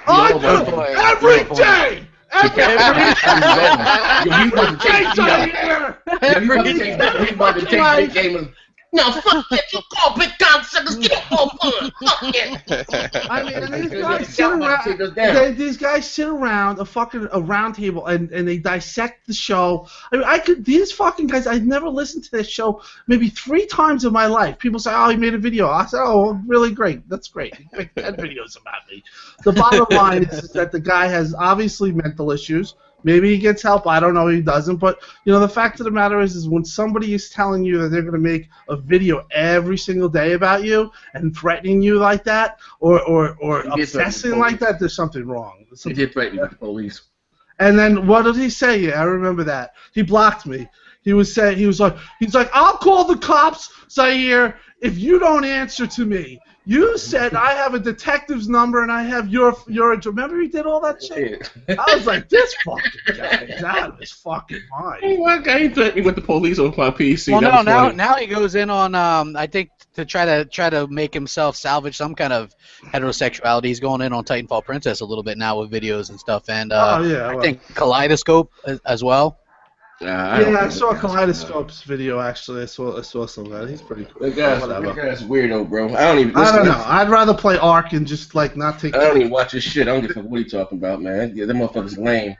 I do every day. He's about to take big gamers. No, fuck it, you call big cocksuckers, get off fun. Fuck it. I mean, these guys sit around a round table and they dissect the show. I mean, these fucking guys, I've never listened to this show maybe 3 times in my life. People say, oh, he made a video. I said, oh, really great. That's great. He made 10 videos about me. The bottom line is that the guy has obviously mental issues. Maybe he gets help. I don't know. He doesn't. But the fact of the matter is when somebody is telling you that they're going to make a video every single day about you and threatening you like that, or obsessing like that, there's something wrong. He did threaten with the police. And then what did he say? Yeah, I remember that. He blocked me. He was like, I'll call the cops, Zaire, if you don't answer to me. You said I have a detective's number and I have your remember he did all that shit? I was like, this fucking guy is out of his fucking mind. Hey, one guy threatened me with the police on my PC. Well, now he goes in on I think to try to make himself salvage some kind of heterosexuality. He's going in on Titanfall Princess a little bit now with videos and stuff, and I think Kaleidoscope as well. I saw Kaleidoscope's video actually. I saw some of that. He's pretty cool. That guy's weirdo, bro. I don't know. I'd rather play Ark and just not take. I don't even watch his shit. I don't give a fuck what he's talking about, man. Yeah, that motherfucker's lame.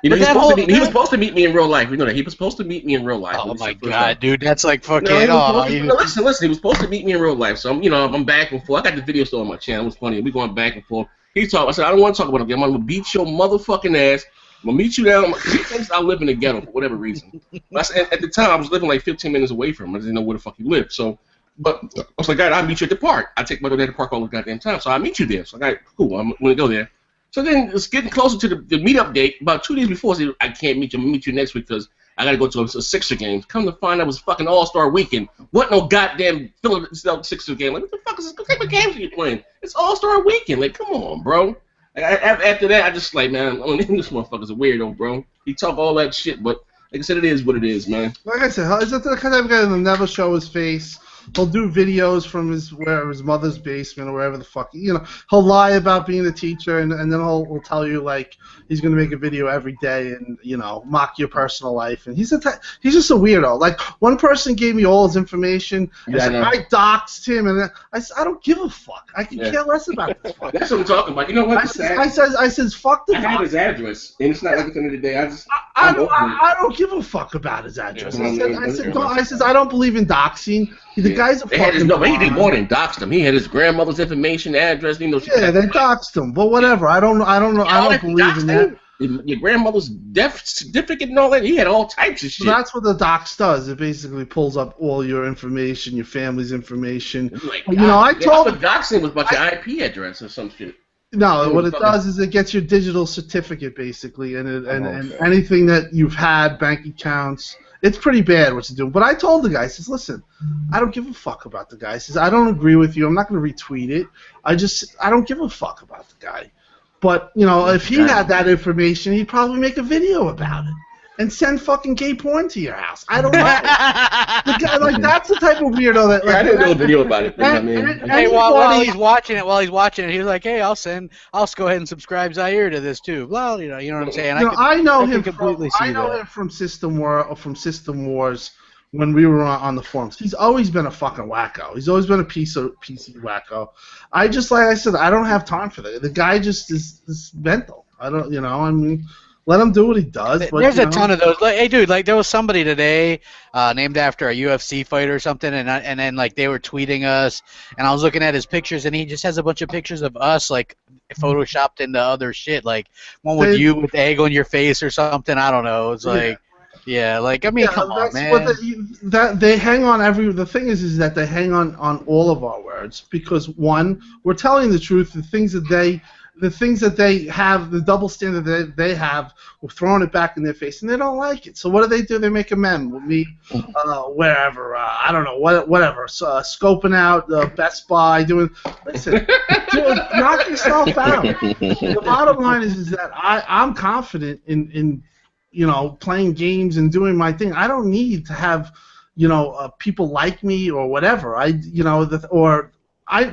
He was supposed to meet me in real life. You know that he was supposed to meet me in real life. Oh my god, dude, that's like fucking. Listen. He was supposed to meet me in real life. So I'm back and forth. I got the video still on my channel. It was funny. We going back and forth. He's talking. I said I don't want to talk about it. I'm gonna beat your motherfucking ass. I'm gonna meet you down. He thinks I live in the ghetto for whatever reason. At the time, I was living like 15 minutes away from him. I didn't know where the fuck he lived. So, but I was like, God, I'll meet you at the park. I take my daughter to the park all the goddamn time. So I meet you there. So I got cool. I'm gonna go there. So then it's getting closer to the meetup date. About 2 days before, I said, I can't meet you. I'm gonna meet you next week because I gotta go to a Sixer game. Come to find out it was fucking All-Star Weekend. What no goddamn Philadelphia Sixer game? Like what the fuck is this? What type of games are you playing? It's All-Star Weekend. Like come on, bro. After that, I just like, man, this motherfucker's a weirdo, bro. He talk all that shit, but like I said, it is what it is, man. Like I said, is that the kind of guy that'll never show his face? He'll do videos from his mother's basement or wherever the fuck. He'll lie about being a teacher, and then he'll tell you like he's gonna make a video every day and mock your personal life. And he's just a weirdo. Like one person gave me all his information. I doxed him, and I said I don't give a fuck. I can care less about this fuck. That's what I'm talking about. You know what? I said fuck the. I have his address, and it's not like at the end of the day. I don't give a fuck about his address. I said I don't believe in doxing. The guy's a fucking. He did more than doxed him. He had his grandmother's information, address. Yeah, they doxed him, but whatever. I don't know. I don't believe in that. Your grandmother's death certificate and all that. He had all types of shit. So that's what the dox does. It basically pulls up all your information, your family's information. I told doxing was about your IP address or some shit. No, what it does is it gets your digital certificate basically, and anything that you've had, bank accounts. It's pretty bad what you're doing. But I told the guy, I says, listen, I don't give a fuck about the guy. I says, I don't agree with you. I'm not going to retweet it. I don't give a fuck about the guy. But, if he had that information, he'd probably make a video about it and send fucking gay porn to your house. I don't know. That's the type of weirdo that. I didn't do a video about it. While he's watching it, he was like, "Hey, I'll go ahead and subscribe Zaire to this too." Well, you know what I'm saying. I know him from System Wars when we were on the forums. He's always been a fucking wacko. He's always been a PC wacko. Like I said, I don't have time for that. The guy just is mental. I don't, Let him do what he does. But, there's a ton of those. Like, hey, dude, like there was somebody today named after a UFC fighter or something, and then like they were tweeting us, and I was looking at his pictures, and he just has a bunch of pictures of us like photoshopped into other shit, like one with you with the egg on your face or something. I don't know. It's like. Yeah, like I mean, come on, man. They hang on the thing is that they hang on all of our words because one, we're telling the truth. The things that they have, the double standard that they have, we're throwing it back in their face, and they don't like it. So what do? They make a meme with me, wherever. I don't know, whatever. So, scoping out Best Buy, doing. Listen, dude, knock yourself out. The bottom line is that I'm confident in playing games and doing my thing. I don't need to have, people like me or whatever.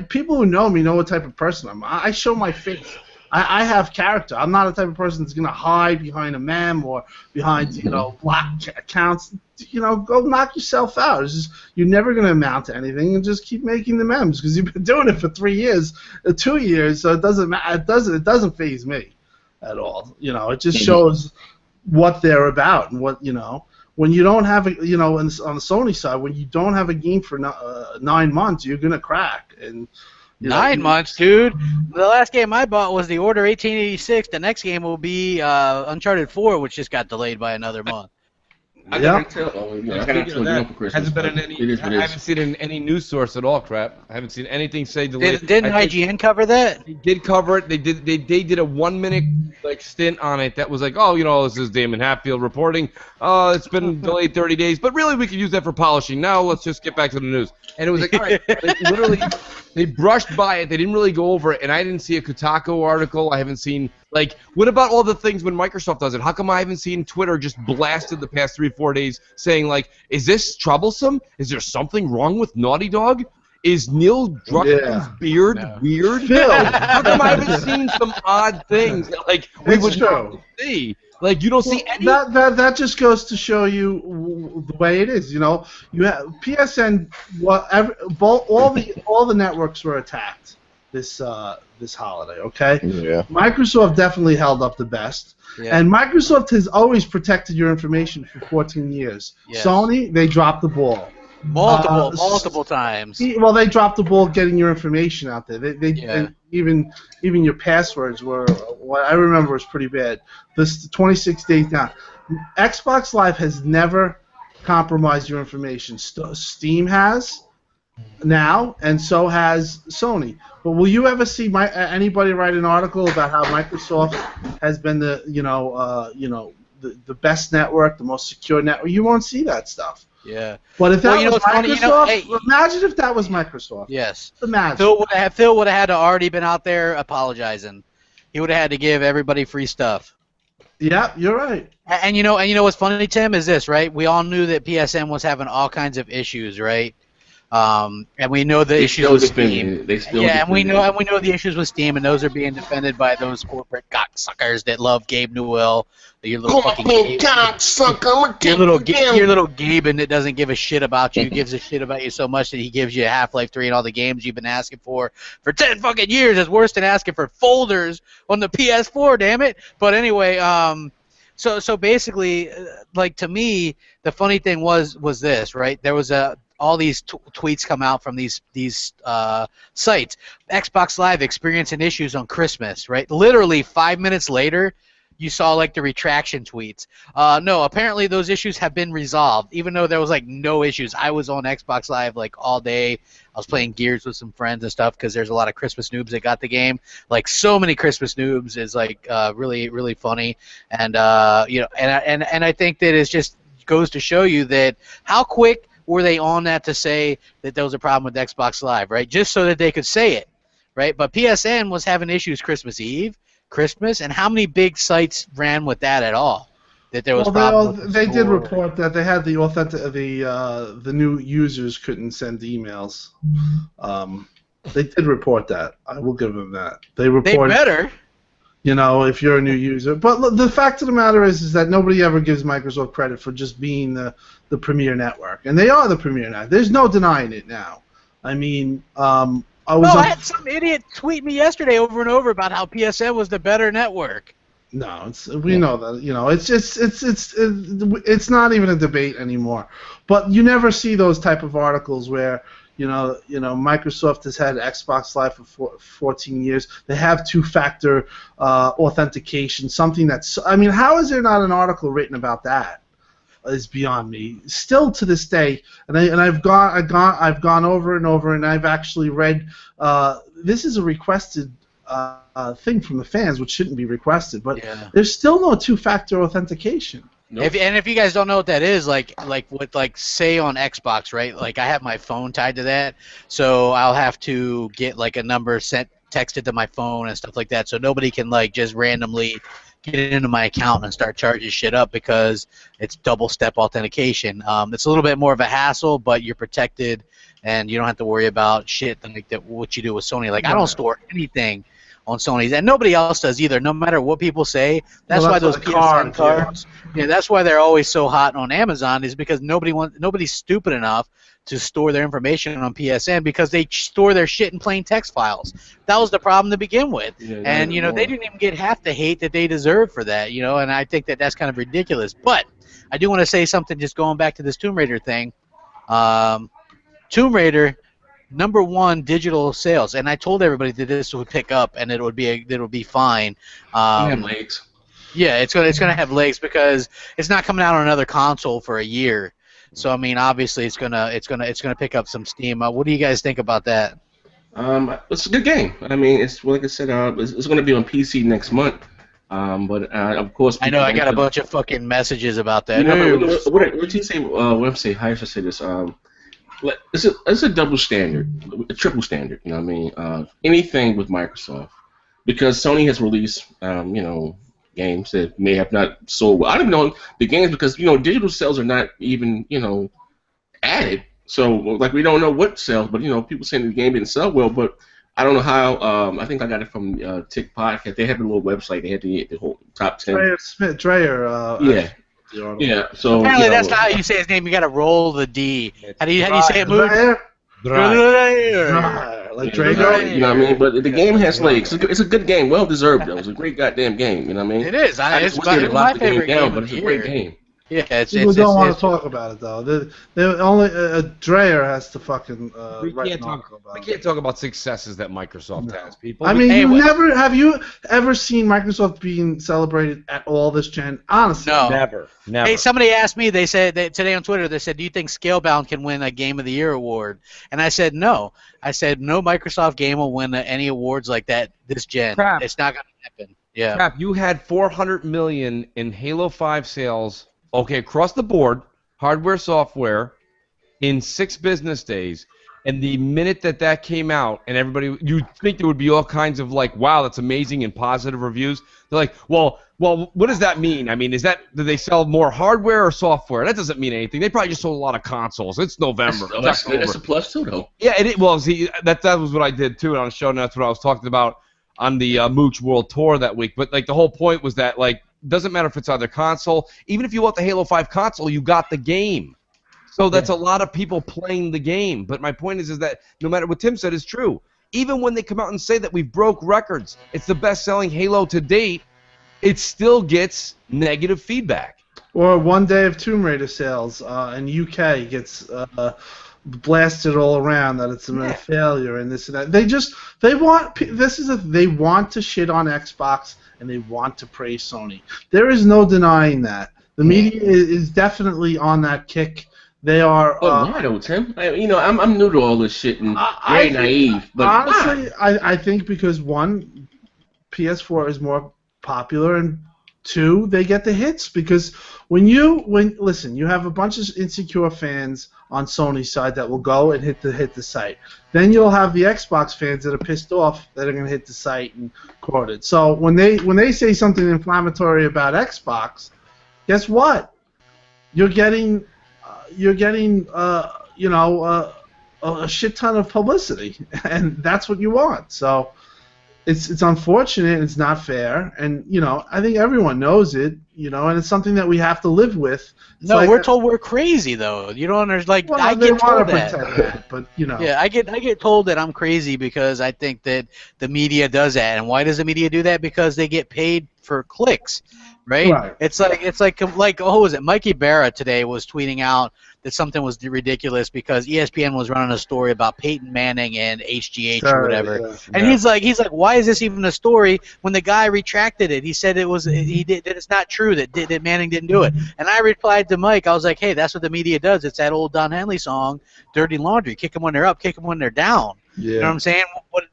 People who know me know what type of person I'm. I show my face. I have character. I'm not the type of person that's gonna hide behind a meme or behind black accounts. Go knock yourself out. It's just, you're never gonna amount to anything, and just keep making the memes because you've been doing it for 3 years, 2 years. So it doesn't matter. It doesn't faze me at all. It just shows what they're about and what when you don't have on the Sony side, when you don't have a game for 9 months, you're gonna crack. And 9 months, dude. The last game I bought was the Order 1886. The next game will be Uncharted 4, which just got delayed by another month. I haven't been in any. I haven't seen it in any news source at all. Crap. I haven't seen anything say delayed. Didn't IGN cover that? They did cover it. They did a 1 minute stint on it that was like, this is Damon Hatfield reporting. It's been delayed 30 days, but really we could use that for polishing. Now let's just get back to the news. And it was like, all right, literally, they brushed by it. They didn't really go over it, and I didn't see a Kotaku article. I haven't seen. What about all the things when Microsoft does it? How come I haven't seen Twitter just blasted the past 3-4 days saying, is this troublesome? Is there something wrong with Naughty Dog? Is Neil Druckmann's beard weird? How come I haven't seen some odd things that, we would see? You don't see any. That just goes to show you the way it is. You have PSN. All the networks were attacked this holiday, okay? Yeah. Microsoft definitely held up the best. Yeah. And Microsoft has always protected your information for 14 years. Yes. Sony, they dropped the ball. Multiple times. Well, they dropped the ball getting your information out there. And even your passwords were, what I remember, was pretty bad. This 26 days down. Xbox Live has never compromised your information. Steam has now, and so has Sony. But will you ever see anybody write an article about how Microsoft has been the best network, the most secure network? You won't see that stuff. Yeah. But if that was Microsoft, imagine if that was Microsoft. Yes. Imagine. Phil would have had to already been out there apologizing. He would have had to give everybody free stuff. Yeah, you're right. And you know what's funny, Tim, is this, right? We all knew that PSN was having all kinds of issues, right? And we know the issues with Steam. And we know the issues with Steam, and those are being defended by those corporate cocksuckers that love Gabe Newell. Your little fucking cocksucker. Your little Gaben that doesn't give a shit about you, gives a shit about you so much that he gives you Half-Life 3 and all the games you've been asking for 10 fucking years. It's worse than asking for folders on the PS4, damn it. But anyway, so basically, to me, the funny thing was this, right? There was all these tweets come out from these sites. Xbox Live experiencing issues on Christmas, right? Literally 5 minutes later, you saw the retraction tweets. No, apparently those issues have been resolved, even though there was no issues. I was on Xbox Live all day. I was playing Gears with some friends and stuff because there's a lot of Christmas noobs that got the game. So many Christmas noobs is really, really funny. And and I think that it just goes to show you that how quick were they on that to say that there was a problem with Xbox Live, right? Just so that they could say it, right? But PSN was having issues Christmas Eve, Christmas, and how many big sites ran with that at all? That there was problems. They did report that they had the new users couldn't send emails. They did report that. I will give them that. They better. If you're a new user. But look, the fact of the matter is that nobody ever gives Microsoft credit for just being the premier network. And they are the premier network. There's no denying it now. I mean, I had some idiot tweet me yesterday over and over about how PSN was the better network. No, we know that. It's not even a debate anymore. But you never see those type of articles where Microsoft has had Xbox Live for 14 years. They have two-factor authentication. Something that's. I mean, how is there not an article written about that? Is beyond me. Still to this day, I've gone over and over, and I've actually read. This is a requested thing from the fans, which shouldn't be requested, but there's still no two-factor authentication. Nope. If you guys don't know what that is, like say on Xbox, right? Like I have my phone tied to that, so I'll have to get like a number texted to my phone and stuff like that, so nobody can like just randomly get into my account and start charging shit up because it's double-step authentication. It's a little bit more of a hassle, but you're protected and you don't have to worry about shit like that. What you do with Sony, like I don't store anything on Sony's, and nobody else does either. No matter what people say, that's why those PSN cards. Yeah, that's why they're always so hot on Amazon. Is because nobody's stupid enough to store their information on PSN because they store their shit in plain text files. That was the problem to begin with, and they didn't even get half the hate that they deserve for that. And I think that that's kind of ridiculous. But I do want to say something. Just going back to this Tomb Raider thing, Tomb Raider. #1 digital sales, and I told everybody that this would pick up and it would be fine. Have legs. Yeah, it's gonna have legs because it's not coming out on another console for a year. So I mean, obviously, it's gonna pick up some steam. What do you guys think about that? It's a good game. I mean, it's like I said, it's going to be on PC next month. But of course, I know I got a bunch of fucking messages about that. What do you say? What I'm saying? How should I say this? It's a double standard, a triple standard. You know what I mean? Anything with Microsoft, because Sony has released, games that may have not sold well. I don't know the games because digital sales are not even added. So like we don't know what sells, but people saying the game didn't sell well. But I don't know how. I think I got it from Tick Podcast. They have a little website. They had the whole top 10. Dreyer. Yeah. Yeah, so apparently that's not how you say his name. You got to roll the D. How do you say it? Move. Like Drago. You know what I mean? But the game has legs. It's a good game. Well deserved though. It's a great goddamn game. You know what I mean? It is. It's my favorite game. But it's a great game. Yeah, people don't want to talk about it though. They only Dreyer has to fucking. We can't talk about successes that Microsoft has, people. I mean, have you ever seen Microsoft being celebrated at all this gen? Honestly, no, never. Hey, somebody asked me. They said today on Twitter. They said, "Do you think Scalebound can win a Game of the Year award?" And I said, "No." I said, "No Microsoft game will win any awards like that this gen. Crap. It's not gonna happen." Yeah. Crap. You had 400 million in Halo 5 sales. Okay, across the board, hardware, software, in 6 business days, and the minute that came out, and everybody, you'd think there would be all kinds of like, wow, that's amazing, and positive reviews. They're like, well, what does that mean? I mean, do they sell more hardware or software? That doesn't mean anything. They probably just sold a lot of consoles. It's November. That's a plus too, though. Yeah, see, that was what I did too on the show, and that's what I was talking about on the Mooch World Tour that week. But like the whole point was that like. Doesn't matter if it's on the console. Even if you want the Halo 5 console, you got the game. So that's a lot of people playing the game. But my point is that no matter what Tim said is true. Even when they come out and say that we've broke records, it's the best-selling Halo to date, it still gets negative feedback. Or one day of Tomb Raider sales in UK gets blasted all around that it's a failure and this and that. They want to shit on Xbox. And they want to praise Sony. There is no denying that. The media is definitely on that kick. They are. Why though, Tim? I'm new to all this shit and very naive. But honestly, I think because one, PS4 is more popular, and two, they get the hits because listen, you have a bunch of insecure fans on Sony's side that will go and hit the site. Then you'll have the Xbox fans that are pissed off that are going to hit the site and quote it. So when they say something inflammatory about Xbox, guess what? You're getting a shit ton of publicity, and that's what you want. So it's unfortunate. It's not fair, and I think everyone knows it. And it's something that we have to live with. We're told we're crazy though. You don't understand. I get told that, but Yeah, I get told that I'm crazy because I think that the media does that. And why does the media do that? Because they get paid for clicks, right? It's like oh, was it Mikey Berra today was tweeting out that something was ridiculous because ESPN was running a story about Peyton Manning and HGH or whatever, and he's like, why is this even a story when the guy retracted it? He said that it's not true that Manning didn't do it, and I replied to Mike, I was like, hey, that's what the media does. It's that old Don Henley song, "Dirty Laundry." Kick them when they're up, kick them when they're down. Yeah. You know what I'm saying?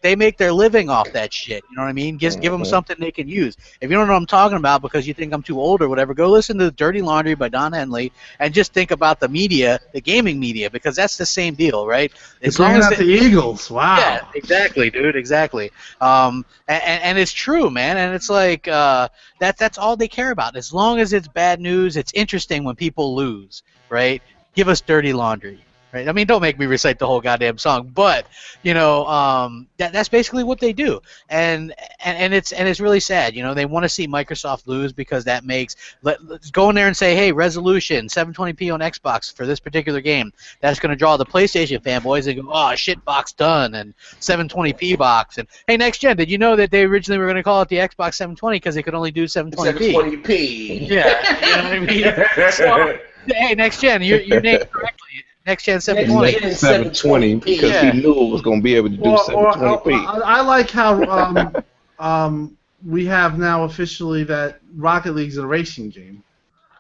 They make their living off that shit. You know what I mean? Just give them something they can use. If you don't know what I'm talking about because you think I'm too old or whatever, go listen to "Dirty Laundry" by Don Henley and just think about the media, the gaming media, because that's the same deal, right? As long as the Eagles. Wow. Yeah, exactly, dude. Exactly. And it's true, man. And it's like that's all they care about. As long as it's bad news, it's interesting when people lose, right? Give us "Dirty Laundry." Right? I mean, don't make me recite the whole goddamn song, but you know, that's basically what they do, and it's really sad. You know, they want to see Microsoft lose because that makes let's go in there and say, hey, resolution 720p on Xbox for this particular game. That's going to draw the PlayStation fanboys and go, oh, shit box done, and 720p box, and hey, next gen, did you know that they originally were going to call it the Xbox 720 because they could only do 720p? 720p. Yeah, you know what I mean. So, hey, next gen, you're named correctly. Next gen 720. 720 because he knew it was going to be able to do 720p. I like how we have now officially that Rocket League's a racing game.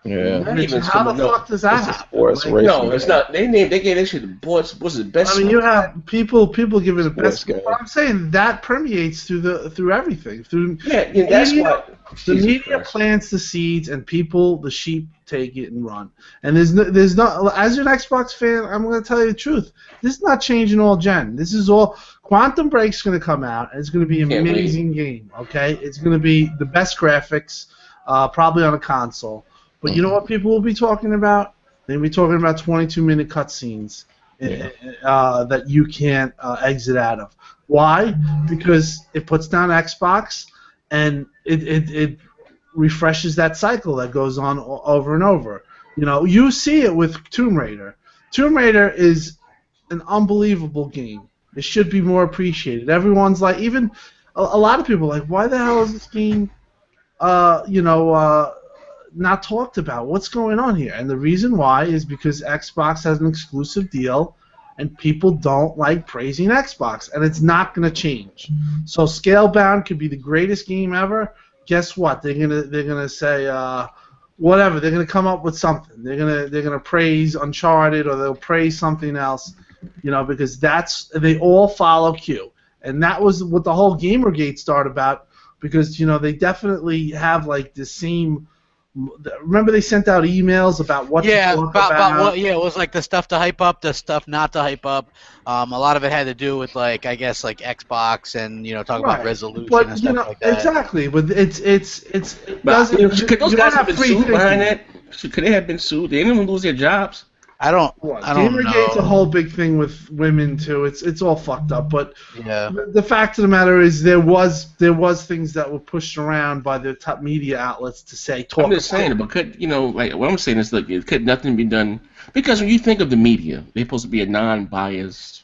Yeah. How the fuck does that happen? No, it's not. They gave that shit the boys. What's the best? I mean, you have people give it the best. But I'm saying that permeates through everything. That's what the media plants the seeds, and people, the sheep, take it and run. And there's not. As an Xbox fan, I'm going to tell you the truth. This is not changing all gen. This is all. Quantum Break's going to come out, and it's going to be an amazing game. Okay, it's going to be the best graphics, probably on a console. But you know what people will be talking about? They'll be talking about 22-minute cutscenes that you can't exit out of. Why? Because it puts down Xbox, and it refreshes that cycle that goes on over and over. You know, you see it with Tomb Raider. Tomb Raider is an unbelievable game. It should be more appreciated. Everyone's like, even a lot of people are like, why the hell is this game, not talked about? What's going on here? And the reason why is because Xbox has an exclusive deal, and people don't like praising Xbox, and it's not going to change. So Scalebound could be the greatest game ever. Guess what? They're gonna say whatever. They're gonna come up with something. They're gonna praise Uncharted, or they'll praise something else. You know, because they all follow Q, and that was what the whole GamerGate started about. Because they definitely have like the same. Remember they sent out emails about what to talk about what, it was like the stuff to hype up, the stuff not to hype up. A lot of it had to do with like, I guess, like Xbox and talk about resolution and stuff like that. Exactly, but it could those guys have been sued behind that? Could they have been sued? Did anyone lose their jobs? I don't GamerGate's know. a whole big thing with women too. It's all fucked up. But yeah, the fact of the matter is there was things that were pushed around by the top media outlets to say talk. I'm just saying, but could like what I'm saying is, look, it could nothing be done, because when you think of the media, they're supposed to be a non-biased.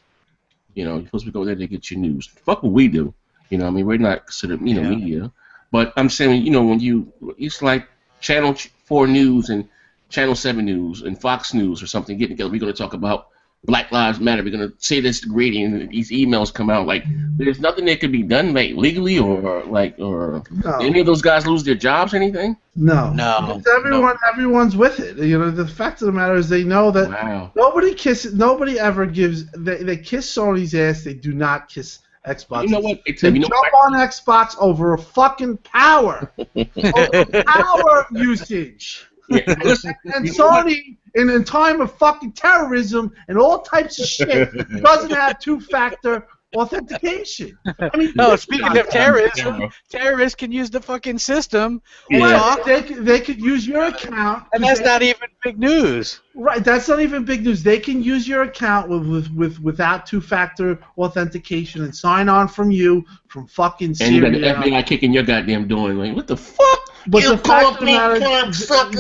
You're supposed to go there to get your news. Fuck what we do. I mean, we're not considered media. But I'm saying, when it's like Channel 4 News and Channel 7 News and Fox News or something getting together. We're going to talk about Black Lives Matter. We're going to say this greedy, and these emails come out. Like, there's nothing that could be done, like, legally, or any of those guys lose their jobs or anything? No. Everyone's with it. The fact of the matter is they know that nobody ever gives. They kiss Sony's ass. They do not kiss Xbox. You know what? They jump on Xbox over a fucking power usage. Yeah. And Sony, in time of fucking terrorism and all types of shit, doesn't have two-factor authentication. I mean, speaking of terrorism, terrorists can use the fucking system. Yeah. They could use your account, and that's not even big news. Right, that's not even big news. They can use your account without two-factor authentication and sign on from fucking Syria. And you got the FBI kicking your goddamn door. Like, what the fuck? But the fact of the matter,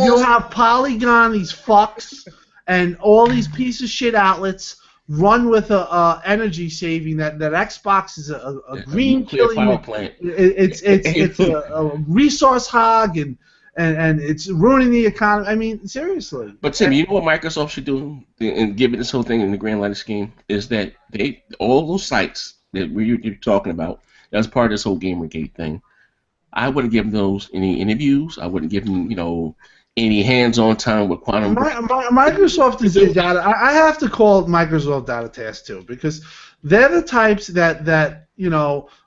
you have Polygon, these fucks, and all these piece of shit outlets run with a energy saving. That Xbox is a green killing power plant. It's a resource hog and it's ruining the economy. I mean, seriously. But Tim, you know what Microsoft should do, and given this whole thing in the grand line scheme, is that all those sites that you're talking about, that's part of this whole GamerGate thing. I wouldn't give those any interviews. I wouldn't give them, any hands-on time with Quantum. Microsoft is data. I have to call Microsoft data task too, because they're the types that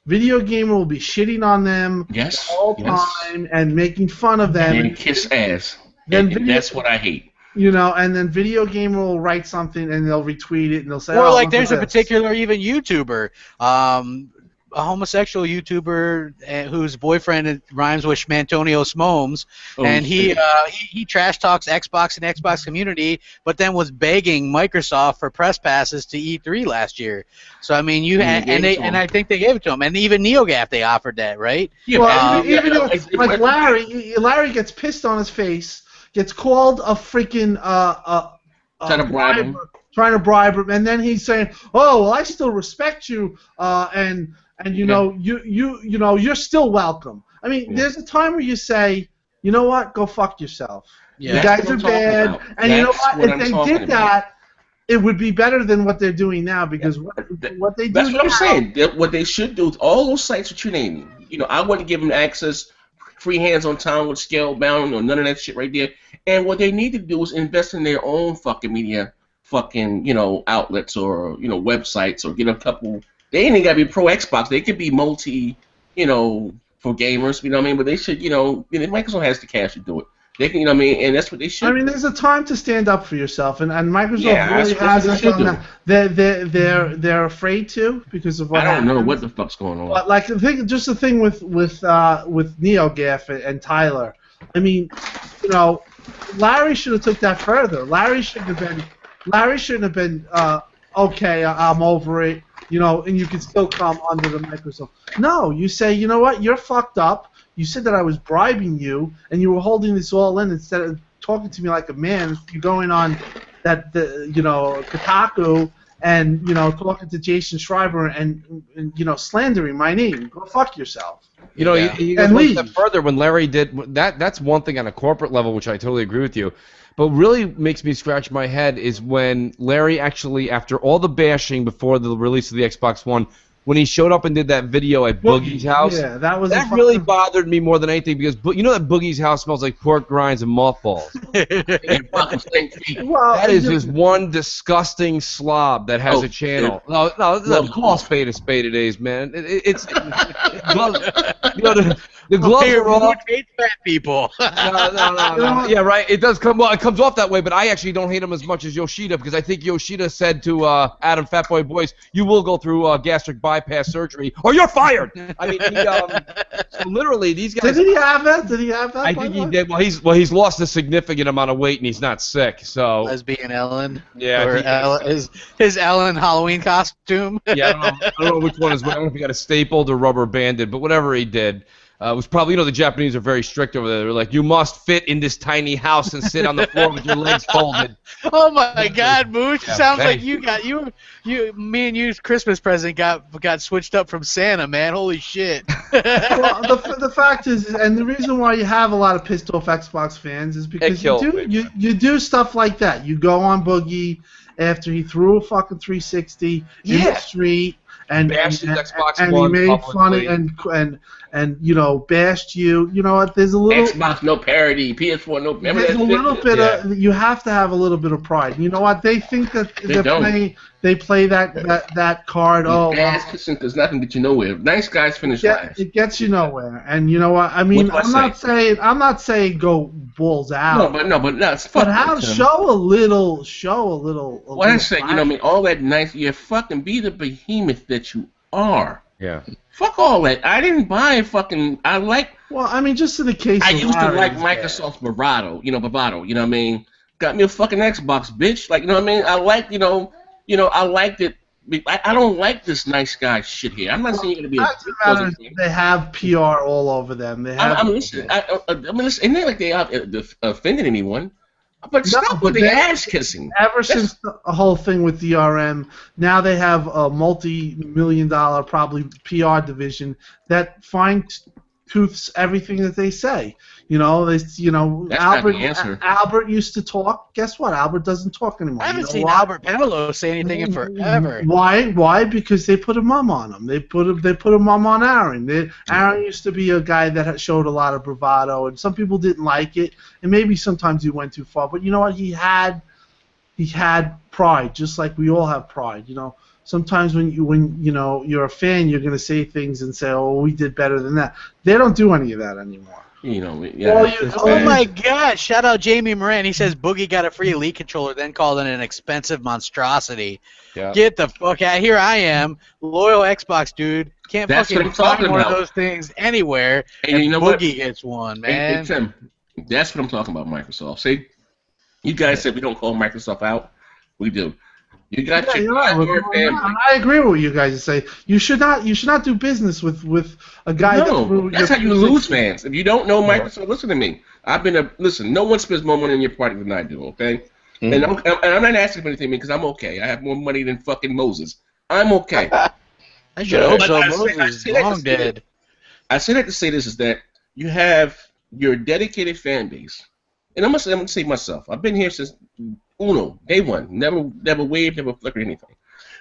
Video Gamer will be shitting on them all time and making fun of them and kiss ass. And that's what I hate. And then Video Gamer will write something and they'll retweet it and they'll say, or like there's a particular even YouTuber, a homosexual YouTuber whose boyfriend rhymes with Schmantonio Smomes, and he trash talks Xbox and Xbox community, but then was begging Microsoft for press passes to E3 last year. So I mean, and I think they gave it to him, and even NeoGAF they offered that, right? Yeah, well, even like Larry gets pissed on his face, gets called a freaking trying to bribe him, and then he's saying, "Oh, well, I still respect you," and you're still welcome. I mean, there's a time where you say, you know what, go fuck yourself. Yeah, you guys are bad, and you know what? If they did that, it would be better than what they're doing now, because what they do. That's what I'm saying. What they should do, all those sites that you're naming, I wouldn't give them access, free hands on time with Scalebound or none of that shit right there. And what they need to do is invest in their own fucking media, outlets or websites, or get a couple. They ain't gotta be pro Xbox. They could be multi, for gamers. You know what I mean? But they should, Microsoft has the cash to do it. They can, and that's what they should. I mean, there's a time to stand up for yourself, and Microsoft really hasn't done that. They're afraid to because of what. I don't know what the fuck's going on. But like the thing with NeoGAF and Tyler. I mean, Larry should have took that further. Larry shouldn't have been. Okay, I'm over it. And you can still come under the Microsoft. No, you say, you know what, you're fucked up. You said that I was bribing you, and you were holding this all in instead of talking to me like a man. You're going on Kotaku and talking to Jason Schreiber and slandering my name. Go fuck yourself. You go one step further when Larry did that. That's one thing on a corporate level, which I totally agree with you. But really makes me scratch my head is when Larry actually, after all the bashing before the release of the Xbox One, when he showed up and did that video at Boogie's house, that really bothered me more than anything, because that Boogie's house smells like pork grinds and mothballs. That is just one disgusting slob that has a channel. No, call a spade today's, man. It's the gloves are off. Hate fat people. No. Yeah, right. It does come. Well, it comes off that way, but I actually don't hate him as much as Yoshida, because I think Yoshida said to Adam Fatboy Boys, "You will go through gastric bypass surgery, or you're fired." I mean, so literally these guys. Did he have that? I think he did. Well, he's lost a significant amount of weight and he's not sick. So lesbian Ellen. Yeah. Or his Ellen Halloween costume. Yeah, I don't know which one is. I don't know if he got a stapled or rubber banded, but whatever he did. It was probably, the Japanese are very strict over there. They're like, you must fit in this tiny house and sit on the floor with your legs folded. Oh my God, Mooch! Sounds like me and you's Christmas present got switched up from Santa, man. Holy shit! Well, the fact is, and the reason why you have a lot of pissed off Xbox fans is because you do stuff like that. You go on Boogie after he threw a fucking 360 in the street. And he made fun and bashed you. You know what? There's a little Xbox no parody, PS4 no. There's a little bit of. You have to have a little bit of pride. You know what? They think that they play that card. Ass kissing does nothing get you nowhere. Nice guys finish last. It gets you nowhere. And you know what? I mean, I'm not saying go balls out. No, but that's show a little. What I say, all that nice. You fucking be the behemoth that you are. Yeah. Fuck all that. I didn't buy fucking. Well, I mean, just in the case. I used to like Microsoft's bravado. You know what I mean? Got me a fucking Xbox, bitch. Like, you know what I mean? I liked, I liked it. I don't like this nice guy shit here. I'm not saying you're gonna be. They have PR all over them. They have. Listen, and not like they offended anyone, But stop with the ass kissing. Ever since the whole thing with DRM, now they have a multi-million-dollar probably PR division that fine-tooths everything that they say. That's Albert. Not the answer. Albert used to talk. Guess what? Albert doesn't talk anymore. I haven't seen Albert Penello say anything in forever. Why? Because they put a mum on him. They put a mum on Aaron. Aaron used to be a guy that showed a lot of bravado, and some people didn't like it, and maybe sometimes he went too far. But you know what? He had pride, just like we all have pride. Sometimes when you're a fan, you're gonna say things and say, "Oh, we did better than that." They don't do any of that anymore. Oh my God! Shout out Jamie Moran. He says Boogie got a free Elite controller, then called it an expensive monstrosity. Yeah. Get the fuck out! Here I am, loyal Xbox dude. Can't fucking find one of those things anywhere. And Boogie gets one, man. Hey, Tim, that's what I'm talking about, Microsoft. See, you guys said we don't call Microsoft out. We do. You got I agree with what you guys say. You should not do business with a guy. That's how you lose fans. If you don't know Microsoft, listen to me. Listen. No one spends more money on your product than I do. Okay, and I'm not asking for anything because I'm okay. I have more money than fucking Moses. I'm okay. I should hope so. Moses is long dead. I say that to say this is that you have your dedicated fan base, and I'm gonna say myself. I've been here since Uno, day one, never waved, never flickered anything.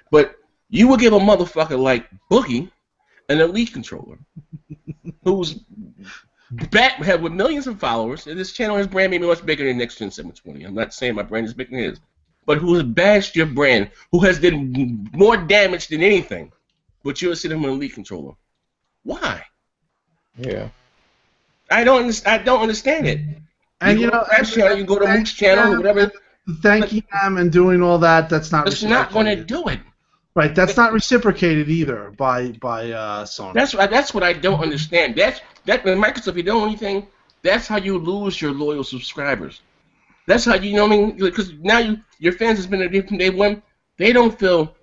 But you will give a motherfucker like Boogie an Elite controller, who's with millions of followers, and this channel, his brand may be much bigger than Next Gen 720. I'm not saying my brand is bigger than his, but who has bashed your brand, who has done more damage than anything, but you'll send him an Elite controller. Why? Yeah. I don't understand it. And you can go to Mook's channel or whatever. Thanking them and doing all that, that's not going to do it. Right, that's not reciprocated either by Sony. That's what I don't understand. That Microsoft, if you don't do anything, that's how you lose your loyal subscribers. That's how you know what I mean? Because now your fans has been there from day one. They don't feel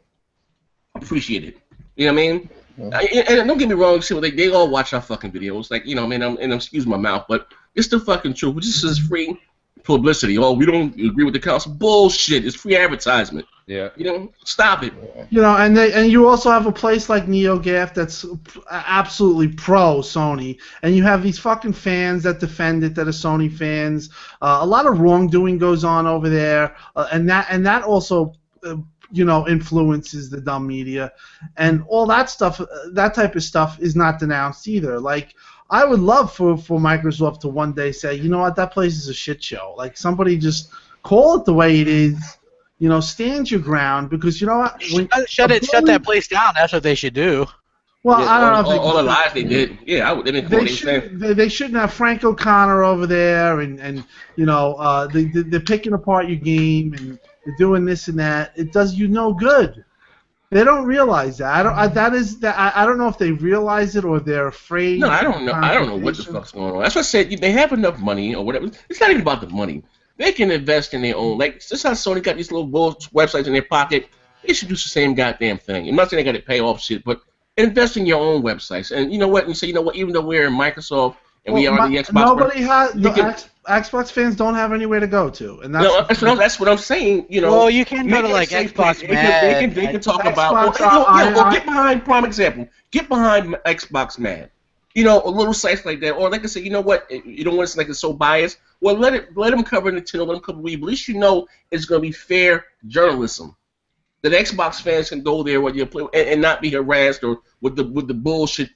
appreciated. You know what I mean? And don't get me wrong, they all watch our fucking videos. Like, and excuse my mouth, but it's the fucking truth. This is free publicity. Oh, we don't agree with the council. Bullshit. It's free advertisement. Yeah. Stop it. And you also have a place like NeoGAF that's absolutely pro Sony, and you have these fucking fans that defend it that are Sony fans. A lot of wrongdoing goes on over there, and that also influences the dumb media, and all that stuff. That type of stuff is not denounced either. Like, I would love for Microsoft to one day say, you know what, that place is a shit show. Like, somebody just call it the way it is. Stand your ground, because you know what? Shut that place down. That's what they should do. Well, I don't know if all the lies they did. Yeah, they shouldn't have Frank O'Connor over there, and they're picking apart your game and they're doing this and that. It does you no good. They don't realize that. I don't know if they realize it or they're afraid. No, I don't know. I don't know what the fuck's going on. That's what I said. They have enough money or whatever. It's not even about the money. They can invest in their own. Like, this how Sony got these little websites in their pocket. They should do the same goddamn thing. I'm not saying they got to pay off shit, but invest in your own websites. And you know what? And say, even though we're in Microsoft and we are the Xbox. Xbox fans don't have anywhere to go to, and that's what I'm saying. Well, you can go to like Xbox Mad. They can talk about. Get behind prime example. Get behind Xbox Mad. A little sites like that, or like I said, you know what? You don't want to like it's so biased. Well, let them cover Nintendo, let them cover Wii. But at least it's going to be fair journalism. That Xbox fans can go there and not be harassed or with the bullshit,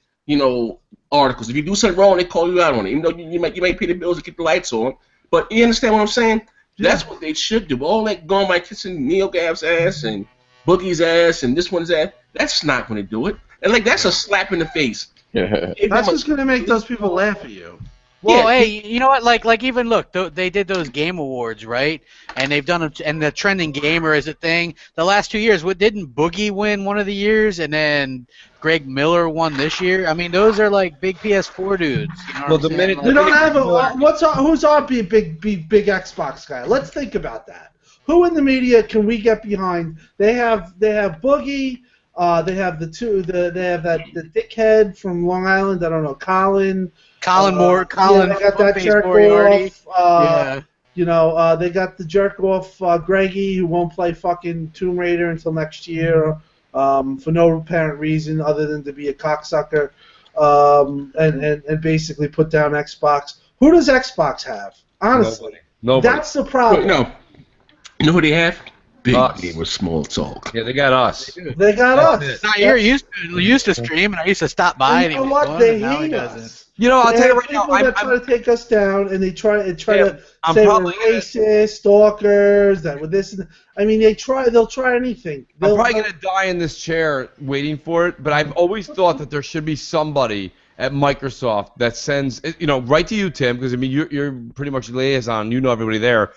articles. If you do something wrong, they call you out on it. Even though you might pay the bills to keep the lights on. But you understand what I'm saying? Yeah. That's what they should do. All that going by kissing NeoGAF's ass and Boogie's ass and this one's ass, that's not going to do it. And that's a slap in the face. That's just going to make those people laugh at you. Well, hey, you know what? Like even look, they did those game awards, right? And they've done them, and the trending gamer is a thing. The last 2 years, didn't Boogie win one of the years, and then Greg Miller won this year? I mean, those are like big PS4 dudes. Well, the minute we don't have who's our big Xbox guy? Let's think about that. Who in the media can we get behind? They have Boogie. They have the dickhead from Long Island. I don't know, Colin Moore. Colin, they got that jerk off. You know, they got the jerk off Greggy who won't play fucking Tomb Raider until next year for no apparent reason other than to be a cocksucker and basically put down Xbox. Who does Xbox have? Honestly, Nobody. That's the problem. No, you know who they have? Big Game with Small Talk. Yeah, they got us. They got us. Now, you used to stream, and I used to stop by. And you know what? They hate us. You know, I'll tell you right now. People that try to take us down, and they try to I'm say probably we're racist, stalkers, that with this. I mean, they'll try anything. I'm probably gonna die in this chair waiting for it. But I've always thought that there should be somebody at Microsoft that sends, right to you, Tim, because I mean you're pretty much liaison. You know everybody there.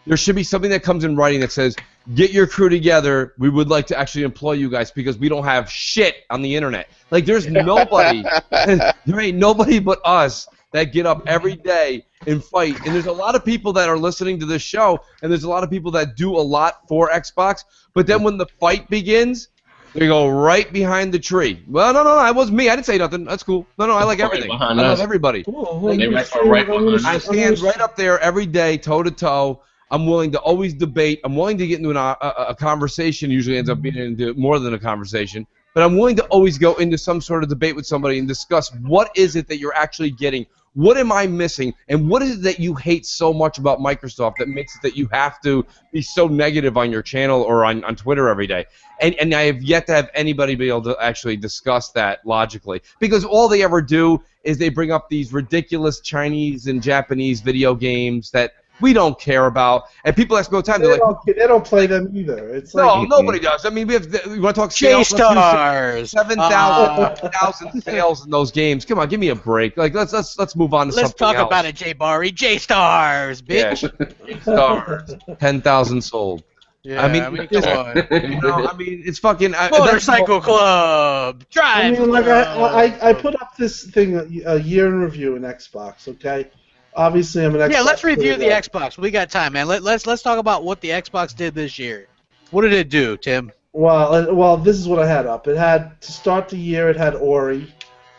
There should be something that comes in writing that says, get your crew together. We would like to actually employ you guys because we don't have shit on the internet. Like, there's nobody. There ain't nobody but us that get up every day and fight. And there's a lot of people that are listening to this show, and there's a lot of people that do a lot for Xbox. But then when the fight begins, they go right behind the tree. Well, no, that wasn't me. I didn't say nothing. That's cool. No, I like everything. I love everybody. I stand right up there every day, toe-to-toe. I'm willing to always debate. I'm willing to get into a conversation. Usually ends up being into more than a conversation. But I'm willing to always go into some sort of debate with somebody and discuss what is it that you're actually getting. What am I missing? And what is it that you hate so much about Microsoft that makes it that you have to be so negative on your channel or on Twitter every day? And I have yet to have anybody be able to actually discuss that logically. Because all they ever do is they bring up these ridiculous Chinese and Japanese video games that we don't care about, and people ask me all the time. They don't play them either. It's nobody does. I mean, we want to talk J-Stars, 7,000 sales in those games. Come on, give me a break. Like let's move on to something else. Let's talk about it, J-Barry. J-Stars, bitch. Yeah, J-Stars, 10,000 sold. Yeah, I mean, it's fucking Motorcycle Club. Drive. I mean, I put up this thing a year in review in Xbox. Okay. Obviously, I'm an Xbox. Yeah, let's review the Xbox. We got time, man. Let's talk about what the Xbox did this year. What did it do, Tim? Well, this is what I had up. It had to start the year. It had Ori.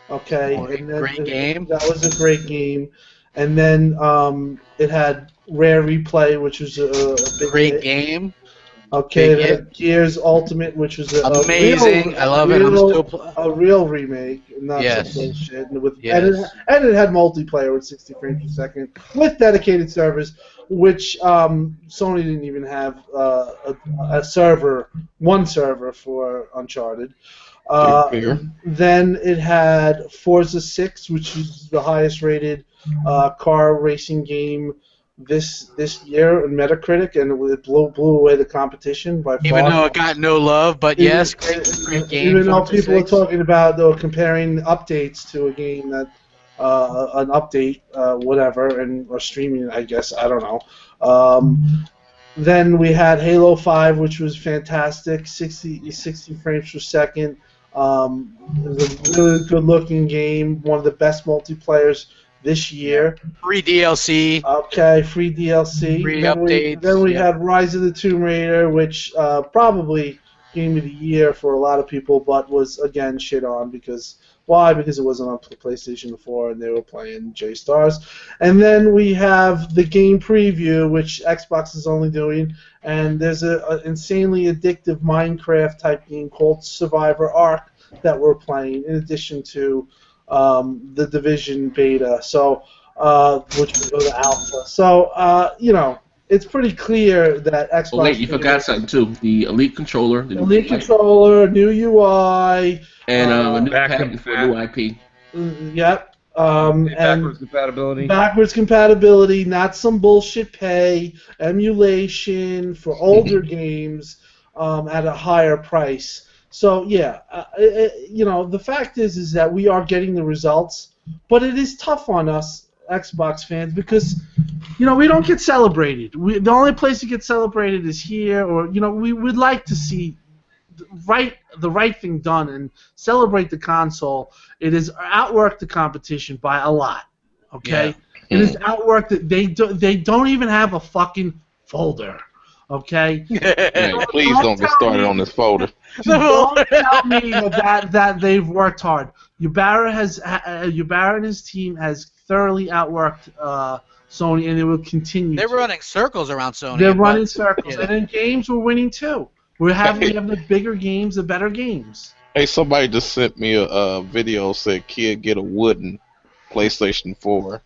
Okay. Great game. That was a great game. And then it had Rare Replay, which was a big great game. Okay, it had Gears Ultimate, which was amazing. I love it. I'm still a real remake, not some bullshit. And it had multiplayer with 60 frames per second with dedicated servers, which Sony didn't even have one server for Uncharted. Then it had Forza 6, which is the highest rated car racing game this year in Metacritic, and it blew away the competition by far. Even though it got no love, but yes, great game. Even though people are talking about comparing updates to a game that an update, whatever, or streaming it, I guess, I don't know. Then we had Halo 5, which was fantastic, 60 frames per second. It was a really good-looking game, one of the best multiplayers this year. Free DLC. Okay, free DLC. Free updates. Then we had Rise of the Tomb Raider, which probably Game of the Year for a lot of people, but was, again, shit on because... Why? Because it wasn't on PlayStation 4 and they were playing J-Stars. And then we have the game preview, which Xbox is only doing, and there's an insanely addictive Minecraft-type game called Survivor Arc that we're playing, in addition to the Division beta, which will go to alpha. So, it's pretty clear that Xbox... Well, wait, you forgot something, too. The Elite Controller. The Elite Controller, new UI... And a new patent for new IP. Yep. And backwards compatibility. Backwards compatibility, not some bullshit pay, emulation for older games at a higher price. So, yeah, the fact is that we are getting the results, but it is tough on us Xbox fans because, we don't get celebrated. The only place we get celebrated is here, or, we would like to see the right thing done and celebrate the console. It has outworked the competition by a lot. Okay, it has outworked it. They don't even have a fucking folder. Okay. Hey, please don't get started on this folder. Don't tell me that they've worked hard. Yubara and his team has thoroughly outworked Sony, and it will continue. They're running circles around Sony. They're running circles, and then games we're winning too. We have the bigger games, the better games. Hey, somebody just sent me a video said kid get a wooden PlayStation 4.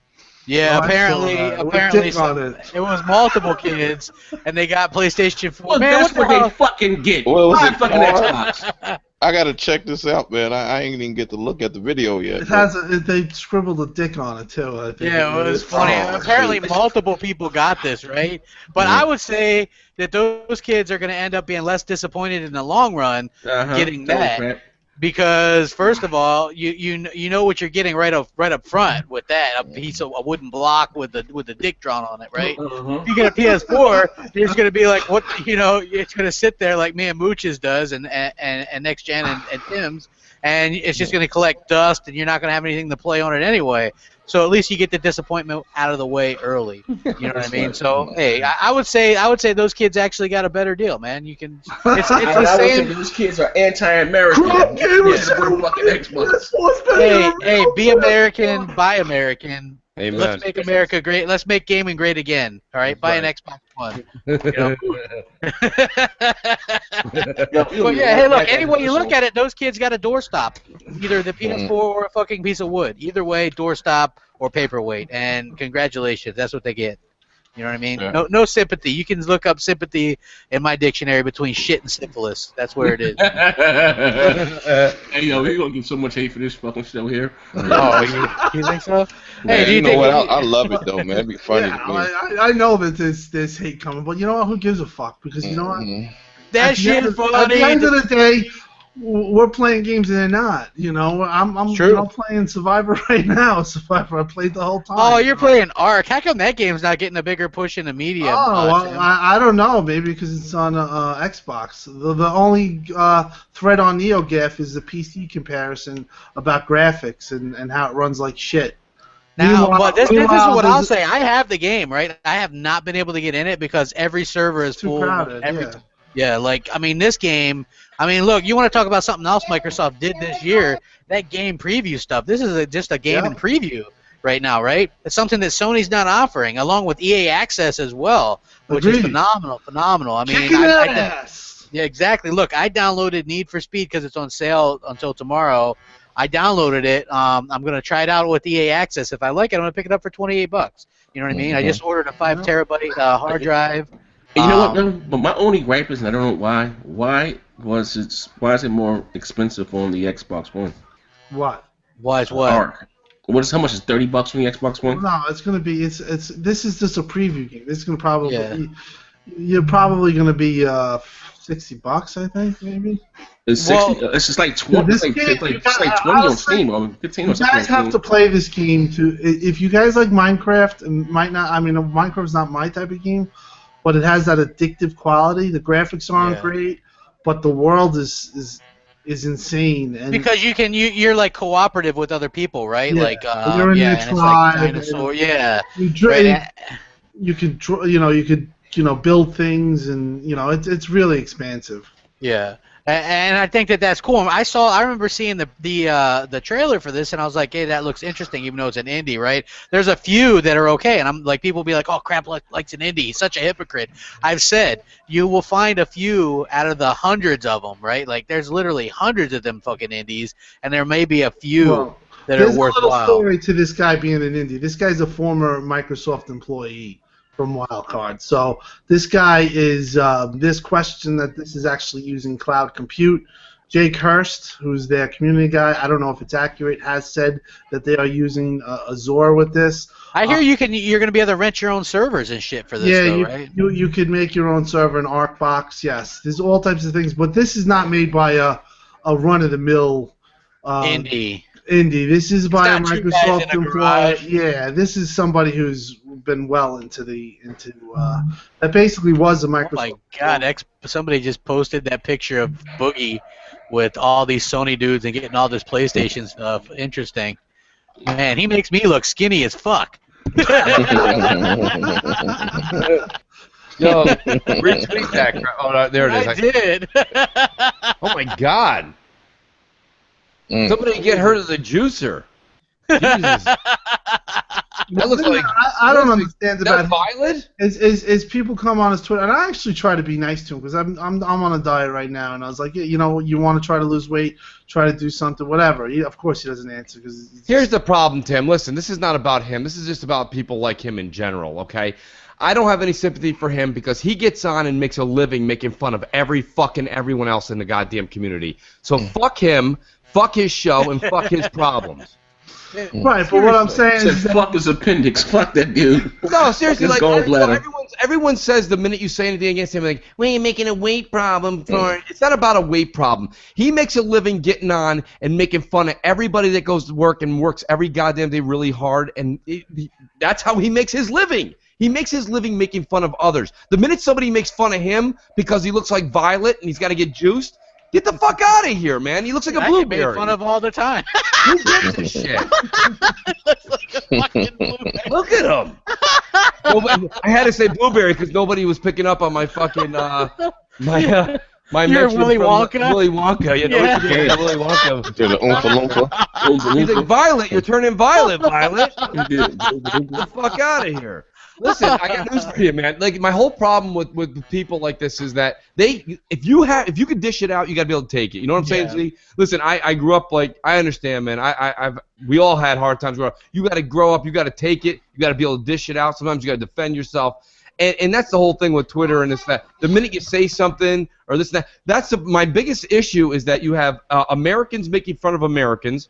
Yeah, apparently it was multiple kids, and they got PlayStation 4. Well, man, that's what they fucking get. Well, was it fucking Xbox? I gotta check this out, man. I ain't even get to look at the video yet. It has they scribbled a dick on it too. I think. Yeah, it was funny. Apparently, multiple people got this, right? But I would say that those kids are going to end up being less disappointed in the long run getting that. Because first of all, you know what you're getting right up front with that, a piece of a wooden block with the dick drawn on it, right? If you get a PS4, it's going to be like what it's going to sit there like me and Mooch's does and Next Gen and Tim's, and it's just going to collect dust, and you're not going to have anything to play on it anyway. So at least you get the disappointment out of the way early. You know what I mean? So hey, I would say those kids actually got a better deal, man. You can. It's the same. Those kids are anti-American. Hey, be American, buy American. Amen. Let's make America great. Let's make gaming great again. All right, buy an Xbox One. Well, yeah. Hey, look. Any way you look at it, those kids got a doorstop. Either the PS4 or a fucking piece of wood. Either way, doorstop or paperweight. And congratulations, that's what they get. You know what I mean? Yeah. No sympathy. You can look up sympathy in my dictionary between shit and syphilis. That's where it is. Hey, we're going to get so much hate for this fucking show here. Oh, you think so? Man, hey, do you know what? I love it, though, man. It'd be funny to me. I know that there's hate coming, but you know what? Who gives a fuck? Because you know what? That shit funny. At the end of the day, we're playing games and they're not. I'm playing Survivor right now. Survivor, I played the whole time. Oh, you're playing Ark. How come that game's not getting a bigger push in the media? Oh, well, I don't know. Maybe because it's on Xbox. The only thread on NeoGAF is the PC comparison about graphics and how it runs like shit. Now, but this is what I'll say. I have the game, right? I have not been able to get in it because every server is full. Crowded, yeah, this game. Look, you want to talk about something else Microsoft did this year? That game preview stuff. This is just a game in preview right now, right? It's something that Sony's not offering, along with EA Access as well, which is phenomenal. Yeah, exactly. Look, I downloaded Need for Speed because it's on sale until tomorrow. I downloaded it. I'm going to try it out with EA Access. If I like it, I'm going to pick it up for $28. You know what I mean? I just ordered a 5 terabyte hard drive. You know what? No, but my only gripe is, and I don't know why. Why is it more expensive on the Xbox One? What? Why is what? Ark. How much is $30 on the Xbox One? No, it's gonna be this is just a preview game. This is gonna probably you're probably gonna be $60, I think, maybe. It's 60. It's just like 20. It's like 20 on Steam, or 15 or something. You guys have to play this game to. If you guys like Minecraft, and Minecraft's not my type of game. But it has that addictive quality. The graphics aren't great, but the world is insane. And because you're like cooperative with other people, right? Yeah. Like you're in your tribe. Like dinosaur, You could build things, and it's really expansive. Yeah. And I think that's cool. I remember seeing the trailer for this, and I was like, hey, that looks interesting, even though it's an indie, right? There's a few that are okay, and I'm like, people will be like, oh, crap, likes an indie. He's such a hypocrite. I've said, you will find a few out of the hundreds of them, right? Like, there's literally hundreds of them fucking indies, and there may be a few that are worthwhile. There's a little story to this guy being an indie. This guy's a former Microsoft employee from Wildcard. So this guy is this question that this is actually using cloud compute. Jake Hurst, who's their community guy, I don't know if it's accurate, has said that they are using Azure with this. I hear you're going to be able to rent your own servers and shit for this, right? You could make your own server in ArcBox, yes. There's all types of things, but this is not made by a run-of-the-mill indie. This is by a Microsoft employee. Yeah, this is somebody who's been well into that basically was a Microsoft. Oh my God! Somebody just posted that picture of Boogie with all these Sony dudes and getting all this PlayStation stuff. Interesting. Man, he makes me look skinny as fuck. Yo, retweet that. Oh, there it is. I did. Oh my God. Somebody get her to the juicer. Jesus. That looks like I don't understand about Violet. Is people come on his Twitter, and I actually try to be nice to him because I'm on a diet right now, and I was like, you know, you want to try to lose weight, try to do something, whatever. Of course, he doesn't answer because. Here's the problem, Tim. Listen, this is not about him. This is just about people like him in general. Okay. I don't have any sympathy for him because he gets on and makes a living making fun of everyone else in the goddamn community. So fuck him, fuck his show, and fuck his problems. Right, but what I'm saying is fuck his appendix. Fuck that dude. No, seriously, like gallbladder. everyone says the minute you say anything against him, like, well, you're making a weight problem for it. It's not about a weight problem. He makes a living getting on and making fun of everybody that goes to work and works every goddamn day really hard, and that's how he makes his living. He makes his living making fun of others. The minute somebody makes fun of him because he looks like Violet and he's got to get juiced, get the fuck out of here, man. He looks like a blueberry. I get made fun of all the time. Who gives a shit? Looks like a fucking blueberry. Look at him. I had to say blueberry because nobody was picking up on my fucking my You're Willy Wonka. Willy Wonka, you know what you did, Willy Wonka. To the Oompa Loompa. He's like, Violet, you're turning violet, Violet. Get the fuck out of here. Listen, I got news for you, man. Like my whole problem with people like this is that if you could dish it out, you gotta be able to take it. You know what I'm saying? Z? Listen, I grew up like I understand, man. We all had hard times growing up. You gotta grow up. You gotta take it. You gotta be able to dish it out. Sometimes you gotta defend yourself. And that's the whole thing with Twitter and this that. The minute you say something or this and that, my biggest issue is that you have Americans making fun of Americans.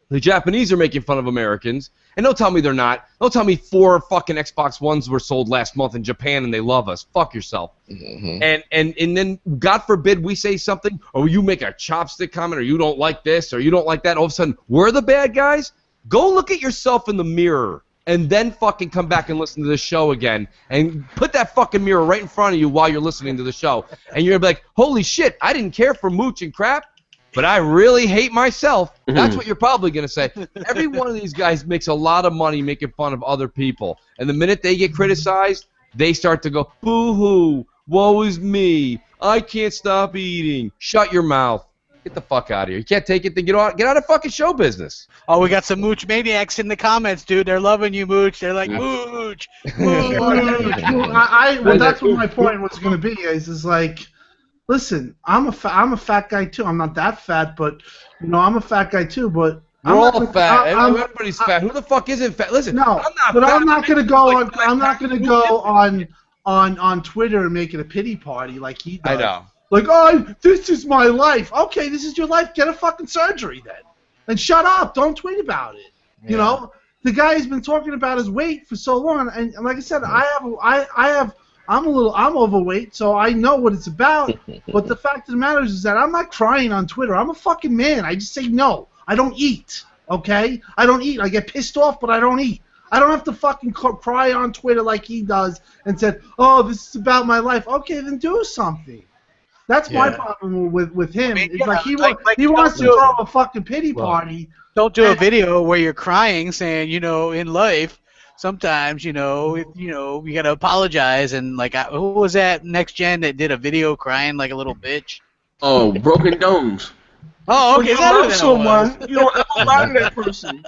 The Japanese are making fun of Americans, and don't tell me they're not. Don't tell me 4 fucking Xbox Ones were sold last month in Japan and they love us. Fuck yourself. Mm-hmm. And then, God forbid, we say something, or you make a chopstick comment, or you don't like this, or you don't like that. All of a sudden, we're the bad guys. Go look at yourself in the mirror, and then fucking come back and listen to the show again, and put that fucking mirror right in front of you while you're listening to the show, and you're gonna be like, holy shit, I didn't care for Mooch and Crap. But I really hate myself. That's what you're probably going to say. Every one of these guys makes a lot of money making fun of other people. And the minute they get criticized, they start to go, boo-hoo, woe is me, I can't stop eating. Shut your mouth. Get the fuck out of here. You can't take it, then get out of fucking show business. Oh, we got some Mooch maniacs in the comments, dude. They're loving you, Mooch. They're like, Mooch, Mooch. Well, that's what my point was going to be. Is like, listen, I'm a fat guy too. I'm not that fat, but you know, I'm a fat guy too. But we're all fat. Everybody's fat. Who the fuck isn't fat? Listen, no, I'm not gonna go on. I'm not gonna go on Twitter and make it a pity party like he does. I know. Like, this is my life. Okay, this is your life. Get a fucking surgery then, and shut up. Don't tweet about it. Yeah. You know, the guy has been talking about his weight for so long, and like I said, I'm overweight, so I know what it's about. But the fact of the matter is that I'm not crying on Twitter. I'm a fucking man. I just say no. I don't eat, okay? I don't eat. I get pissed off, but I don't eat. I don't have to fucking cry on Twitter like he does and said, oh, this is about my life. Okay, then do something. That's my problem with him. I mean, it's like he wants to throw a fucking pity party. Don't do a video where you're crying saying, you know, in life, sometimes, you know, you gotta apologize, and like, who was that Next Gen that did a video crying like a little bitch? Oh, Broken Domes. Oh, okay. You love someone, you don't ever lie to that person.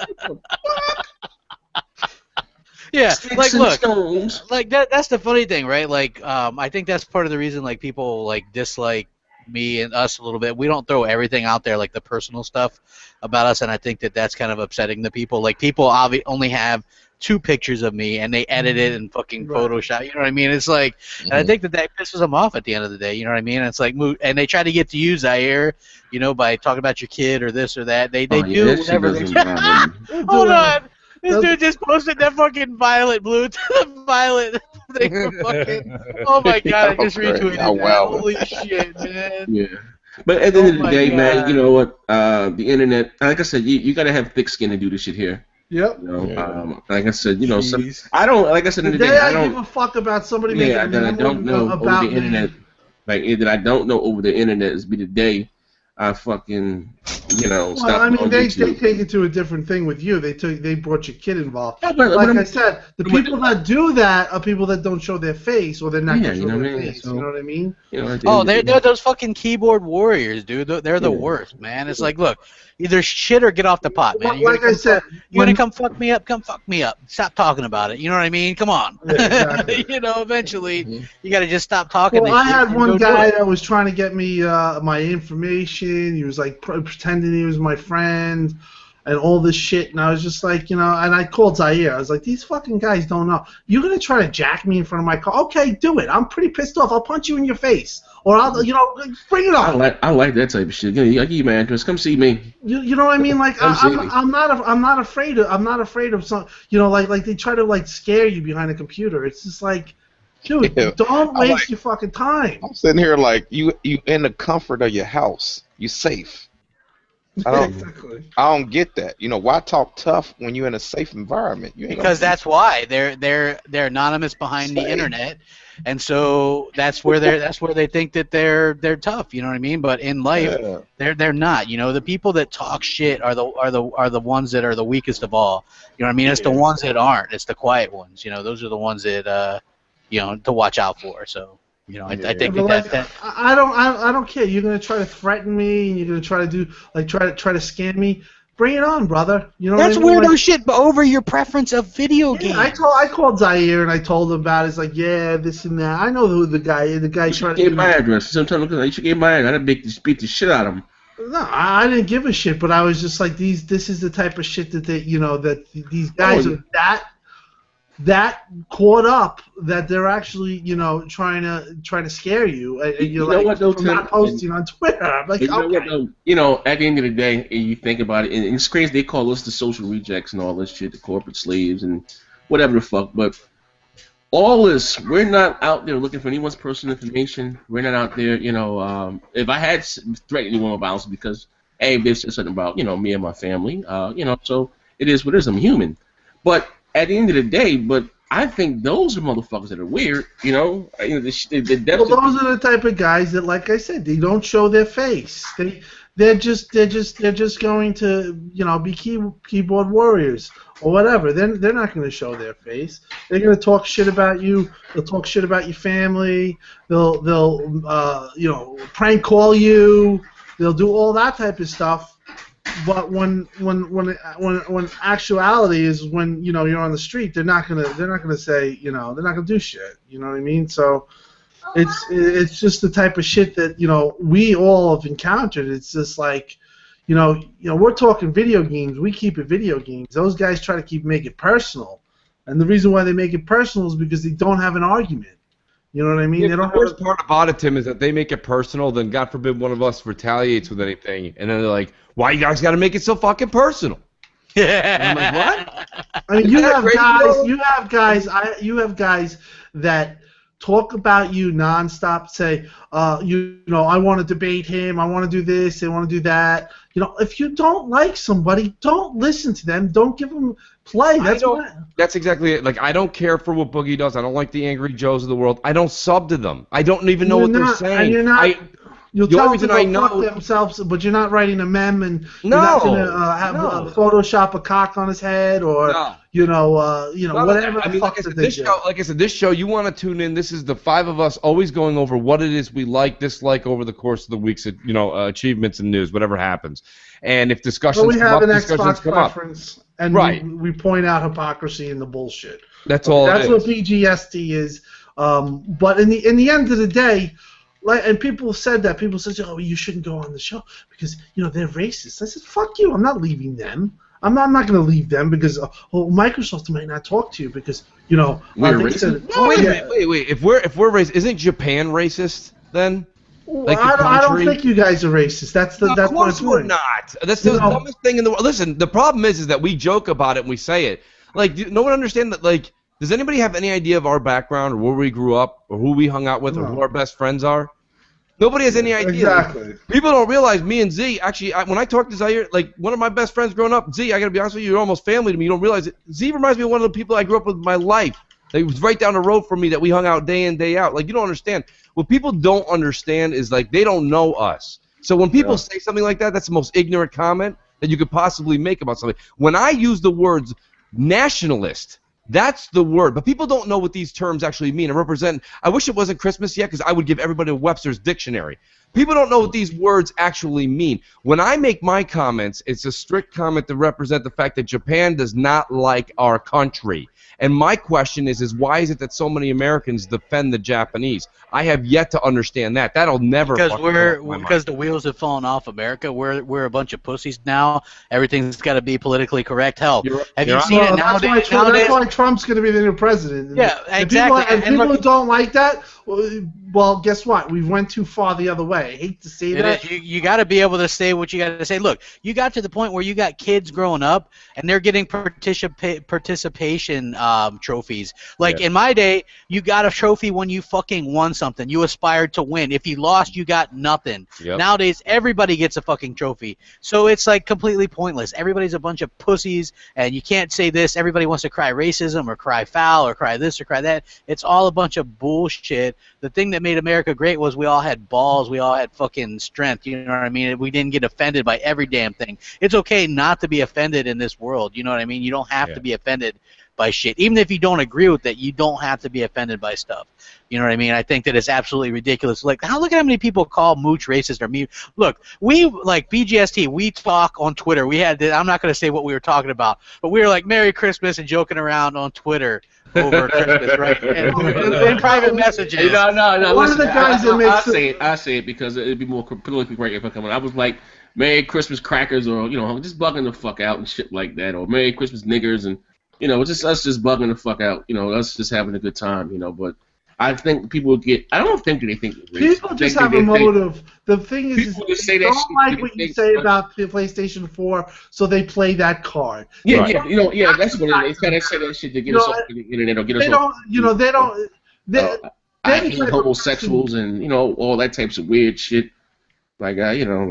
Yeah, Sticks like, and look, stones. like that's the funny thing, right? Like, I think that's part of the reason, like, people like dislike me and us a little bit. We don't throw everything out there, like the personal stuff about us, and I think that's kind of upsetting to people. Like, people only have 2 pictures of me, and they edit it and fucking Photoshop. You know what I mean? It's like, and I think that pisses them off at the end of the day. You know what I mean? And it's like, and they try to get to you, Zaire, you know, by talking about your kid or this or that. They do whatever they Hold on. This dude just posted that fucking violet thing for fucking. Oh my god! I just retweeted that. Holy shit, man. Yeah. But at the end of the day, man, you know what? The internet, like I said, you gotta have thick skin to do this shit here. Yep. You know, like I said, you know, I don't. Like I said, in the day, I don't give a fuck about somebody making that I don't know over the internet. Like that I don't know over the internet is be the day I fucking, Well, stopped I mean, on they YouTube. take it to a different thing with you. They brought your kid involved. Yeah, but Like I'm- I said, the people that do that are people that don't show their face, or they're not Yeah, going to you show know their what I mean? face. So- You know what I mean? At the Oh, end of the they're those fucking keyboard warriors, dude. They're the Yeah. worst, man. It's like, look, either shit or get off the pot, man. Well, like I said, You're gonna come fuck me up. Come fuck me up. Stop talking about it. You know what I mean? Come on. Yeah, exactly. Eventually, you gotta just stop talking. Well, this I shit had and one go do guy it. that was trying to get me my information. He was like pretending he was my friend and all this shit. And I was just like, and I called Zaire. I was like, these fucking guys don't know. You're going to try to jack me in front of my car? Okay, do it. I'm pretty pissed off. I'll punch you in your face. Or I'll, bring it on. I like that type of shit. I give you my address. Come see me. You know what I mean? Like I'm not afraid of some. Like they try to like scare you behind a computer. It's just like, dude, don't waste your fucking time. I'm sitting here like you in the comfort of your house. You safe. Exactly. I don't get that. Why talk tough when you're in a safe environment? Because that's why they're anonymous behind the internet, and so that's where they think that they're tough. You know what I mean? But in life, they're not. The people that talk shit are the ones that are the weakest of all. You know what I mean? It's the ones that aren't. It's the quiet ones. Those are the ones that to watch out for. So. I think that I don't care. You're gonna try to threaten me, and you're gonna try to do try to scam me. Bring it on, brother. That's weirdo shit. But over your preference of video games. I called Zaire and I told him about it. It's like, yeah, this and that. I know who the guy You trying should give my address. Sometimes you should give my address. I'd beat the shit out of him. No, I didn't give a shit. But I was just like, this is the type of shit that that these guys are that caught up that they're actually, trying to scare you. And you're like, I'm not posting on Twitter. I'm like, okay. At the end of the day, you think about it, and it's crazy they call us the social rejects and all this shit, the corporate slaves and whatever the fuck. But all this, we're not out there looking for anyone's personal information. We're not out there, if I had threatened anyone with violence because, hey, they said something about, me and my family, so it is what it is. I'm human. But at the end of the day, I think those are motherfuckers that are weird, the Well, those are the type of guys that, like I said, they don't show their face. They're just going to, be keyboard warriors or whatever. They're not going to show their face. They're going to talk shit about you. They'll talk shit about your family. They'll prank call you. They'll do all that type of stuff. But when actuality is when you're on the street, they're not gonna say they're not gonna do shit. You know what I mean? So it's just the type of shit that we all have encountered. It's just like we're talking video games. We keep it video games. Those guys try to make it personal, and the reason why they make it personal is because they don't have an argument. You know what I mean? Yeah, the worst part about it, Tim, is that they make it personal, then God forbid one of us retaliates with anything, and then they're like, why you guys got to make it so fucking personal? And I'm like, what? I mean, you have guys that talk about you nonstop, say, I want to debate him, I want to do this, I want to do that. If you don't like somebody, don't listen to them, don't give them play. That's exactly it. Like, I don't care for what Boogie does. I don't like the Angry Joes of the world. I don't sub to them. I don't even know what they're saying. And you're not. You'll tell them to go fuck themselves, but you're not writing a mem, and you're not going to Photoshop a cock on his head, or whatever. I mean, like I said, this show, you want to tune in. This is the five of us always going over what it is we like, dislike over the course of the week's, achievements and news, whatever happens. And if discussions come up, discussions come up. And we point out hypocrisy and the bullshit. That's all. That's what BGST is. But in the end of the day. And people said that. People said, "Oh, you shouldn't go on the show because they're racist." I said, "Fuck you! I'm not leaving them. I'm not going to leave them because Microsoft might not talk to you because we're racist." Wait. If we're racist, isn't Japan racist then? Like I don't think you guys are racist. That's my point. Of course we're not. That's the dumbest thing in the world. Listen, the problem is that we joke about it and we say it. Like, no one understands that. Like, does anybody have any idea of our background or where we grew up or who we hung out with or who our best friends are? Nobody has any idea. Exactly. People don't realize me and Z, actually, when I talk to Zaire, like, one of my best friends growing up, Z, I got to be honest with you, you're almost family to me. You don't realize it. Z reminds me of one of the people I grew up with in my life. Like, it was right down the road from me that we hung out day in, day out. Like, you don't understand. What people don't understand is, like, they don't know us. So when people say something like that, that's the most ignorant comment that you could possibly make about something. When I use the words nationalist, that's the word. But people don't know what these terms actually mean. I wish it wasn't Christmas yet, because I would give everybody a Webster's dictionary. People don't know what these words actually mean. When I make my comments, it's a strict comment to represent the fact that Japan does not like our country. And my question is why is it that so many Americans defend the Japanese? I have yet to understand that. That'll never. Because the wheels have fallen off America. We're a bunch of pussies now. Everything's got to be politically correct. Hell, have you seen it nowadays? That's why Trump's going to be the new president. Yeah, exactly. And people don't like that. Well, guess what? We went too far the other way. I hate to say that. You got to be able to say what you got to say. Look, you got to the point where you got kids growing up, and they're getting participation trophies. Like in my day, you got a trophy when you fucking won something. You aspired to win. If you lost, you got nothing. Yep. Nowadays, everybody gets a fucking trophy. So it's like completely pointless. Everybody's a bunch of pussies, and you can't say this. Everybody wants to cry racism or cry foul or cry this or cry that. It's all a bunch of bullshit. The thing that made America great was we all had balls. We all had fucking strength. You know what I mean? We didn't get offended by every damn thing. It's okay not to be offended in this world. You know what I mean? You don't have to be offended by shit. Even if you don't agree with it, you don't have to be offended by stuff. You know what I mean? I think that it's absolutely ridiculous. Like, look at how many people call Mooch racist or me. Look, we, like BGST, we talk on Twitter. We had, I'm not going to say what we were talking about, but we were like Merry Christmas and joking around on Twitter over Christmas, right? In private messages. No. One of the guys that makes I say it because it'd be more politically correct if I come on. I was like, Merry Christmas crackers, or just bugging the fuck out and shit like that, or Merry Christmas niggers, and just us just bugging the fuck out, us just having a good time, but I think people get. I don't think they think people just have a motive. The thing is they don't like what you say about the PlayStation 4, so they play that card. Yeah, right. That's what it is. They gotta say that shit to get us off the internet or get us off. I hate homosexuals and all that types of weird shit. Like I don't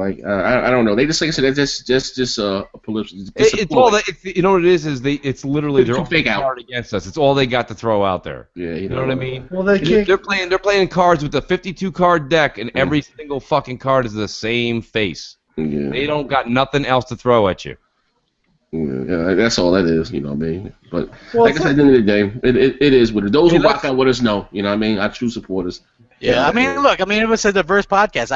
know. They just like I said, just a political. It's all that. You know what it is? It's literally their own card against us. It's all they got to throw out there. Yeah, you know what I mean. Well, they're playing cards with a 52 card deck, and every single fucking card is the same face. Yeah. They don't got nothing else to throw at you. Yeah, that's all that is. You know what I mean? But like I said, at the end of the day, it is what it. Those who rock out with us know. You know what I mean? Our true supporters. Yeah, I mean, look, it was a diverse podcast.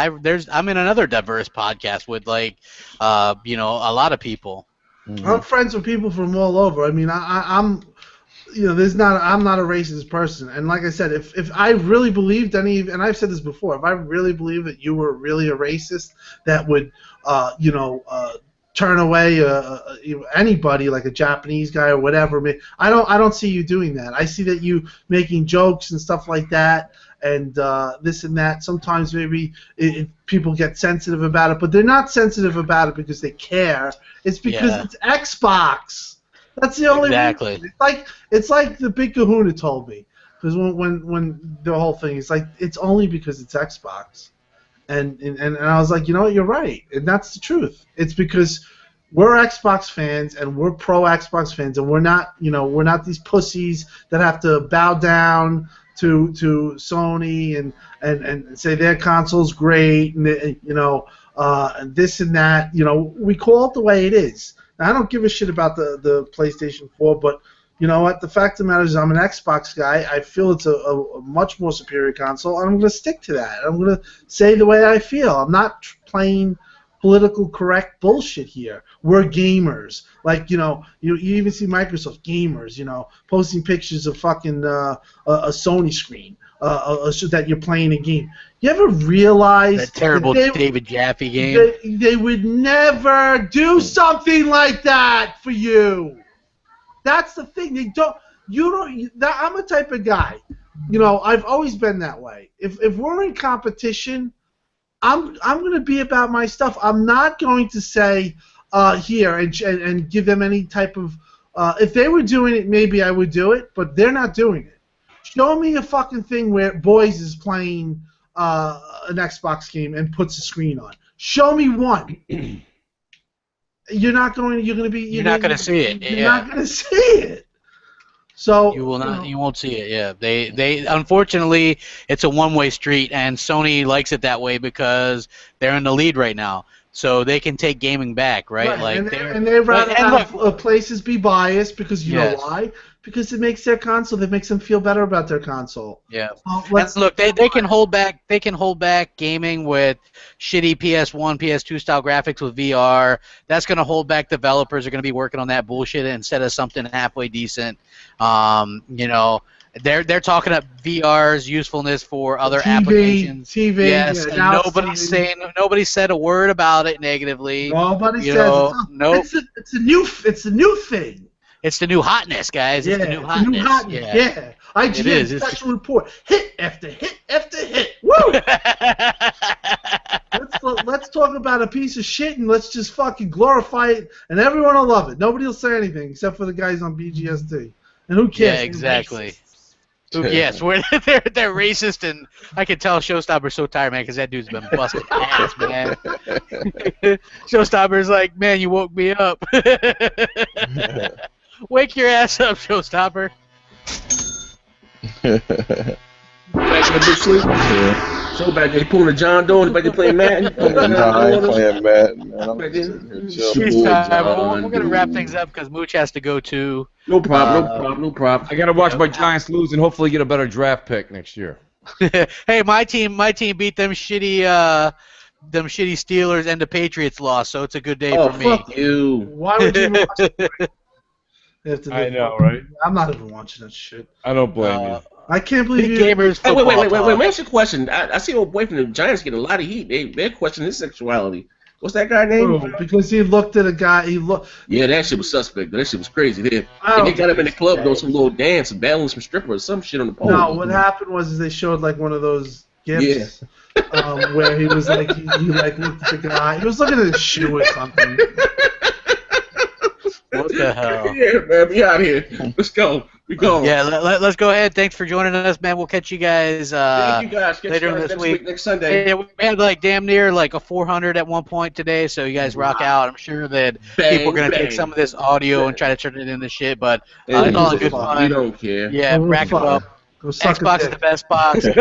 I'm in another diverse podcast with a lot of people. Mm-hmm. I'm friends with people from all over. I mean, I'm not a racist person, and like I said, if I really believed and I've said this before, if I really believed that you were really a racist that would, turn away anybody like a Japanese guy or whatever, I don't see you doing that. I see that you making jokes and stuff like that. And this and that. Sometimes maybe people get sensitive about it, but they're not sensitive about it because they care. It's because it's Xbox. That's the only reason. It's like the Big Kahuna told me. Because when the whole thing is like, it's only because it's Xbox. And I was like, you know what, you're right. And that's the truth. It's because we're Xbox fans and we're pro Xbox fans, and we're not these pussies that have to bow down to Sony and say their console's great and and this and that. We call it the way it is. Now, I don't give a shit about the PlayStation 4, but you know what? The fact of the matter is, I'm an Xbox guy. I feel it's a much more superior console, and I'm going to stick to that. I'm going to say the way I feel. I'm not playing political correct bullshit here. We're gamers. Like, you even see Microsoft gamers, posting pictures of fucking a Sony screen so that you're playing a game. You ever realize that terrible David Jaffe game? They would never do something like that for you. That's the thing. I'm a type of guy. I've always been that way. If we're in competition, I'm going to be about my stuff. I'm not going to say here and give them any type of. If they were doing it, maybe I would do it, but they're not doing it. Show me a fucking thing where Boys is playing an Xbox game and puts a screen on. Show me one. You're not going to see it. You're not going to see it. So you will not. You won't see it. Yeah, they unfortunately it's a one-way street, and Sony likes it that way because they're in the lead right now, so they can take gaming back, right? Like and they'd rather have places be biased because you know why? Because it makes their console. It makes them feel better about their console. Yeah. And look, they can hold back. They can hold back gaming with shitty PS1, PS2 style graphics with VR. That's going to hold back developers. Are going to be working on that bullshit instead of something halfway decent. You know, they're talking about VR's usefulness for other applications. TV. Yes. Yeah, nobody said a word about it negatively. Nobody says nope. It's a new thing. It's the new hotness, guys. It's the new hotness. Yeah. IGN special report. Hit after hit after hit. Woo! let's talk about a piece of shit and let's just fucking glorify it, and everyone will love it. Nobody will say anything except for the guys on BGST. And who cares? Yeah, exactly. Yes, they're racist, and I can tell Showstopper's so tired, man, because that dude's been busting ass, man. Showstopper's like, man, you woke me up. Wake your ass up, Showstopper. Back in the big sleep. Yeah. So back there, pulling the John Doe, back there playing Madden. I ain't playing Madden, man. I'm we're gonna wrap things up because Mooch has to go too. No problem. I gotta watch my Giants lose and hopefully get a better draft pick next year. Hey, my team beat them shitty Steelers and the Patriots lost, so it's a good day for me. Fuck you. Why would you watch it? I know, right? I'm not even watching that shit. I don't blame you. I can't believe you. Gamers. Hey, wait. Let me ask you a question. I see old boy from the Giants getting a lot of heat. They're questioning his sexuality. What's that guy's name? Oh, because he looked at a guy. Yeah, that shit was suspect. That shit was crazy. And they got him in the club doing some little dance and battling some stripper or some shit on the pole. No, what happened was they showed like one of those gifs where he was like he like looked at the guy. He was looking at his shoe or something. What the hell? Yeah, man, be out here. Let's go. We go. Yeah, let's go ahead. Thanks for joining us, man. We'll catch you guys, Thank you guys. later this week. Next Sunday. Yeah, we had like damn near like a 400 at one point today, so you guys rock out. I'm sure that people are going to take some of this audio and try to turn it into shit, but it's all in good fun. We don't care. Yeah, rack it up. Xbox is the best box. Be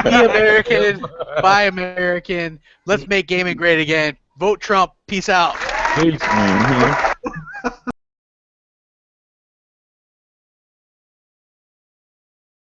American. Buy American. Let's make gaming great again. Vote Trump. Peace out. Peace.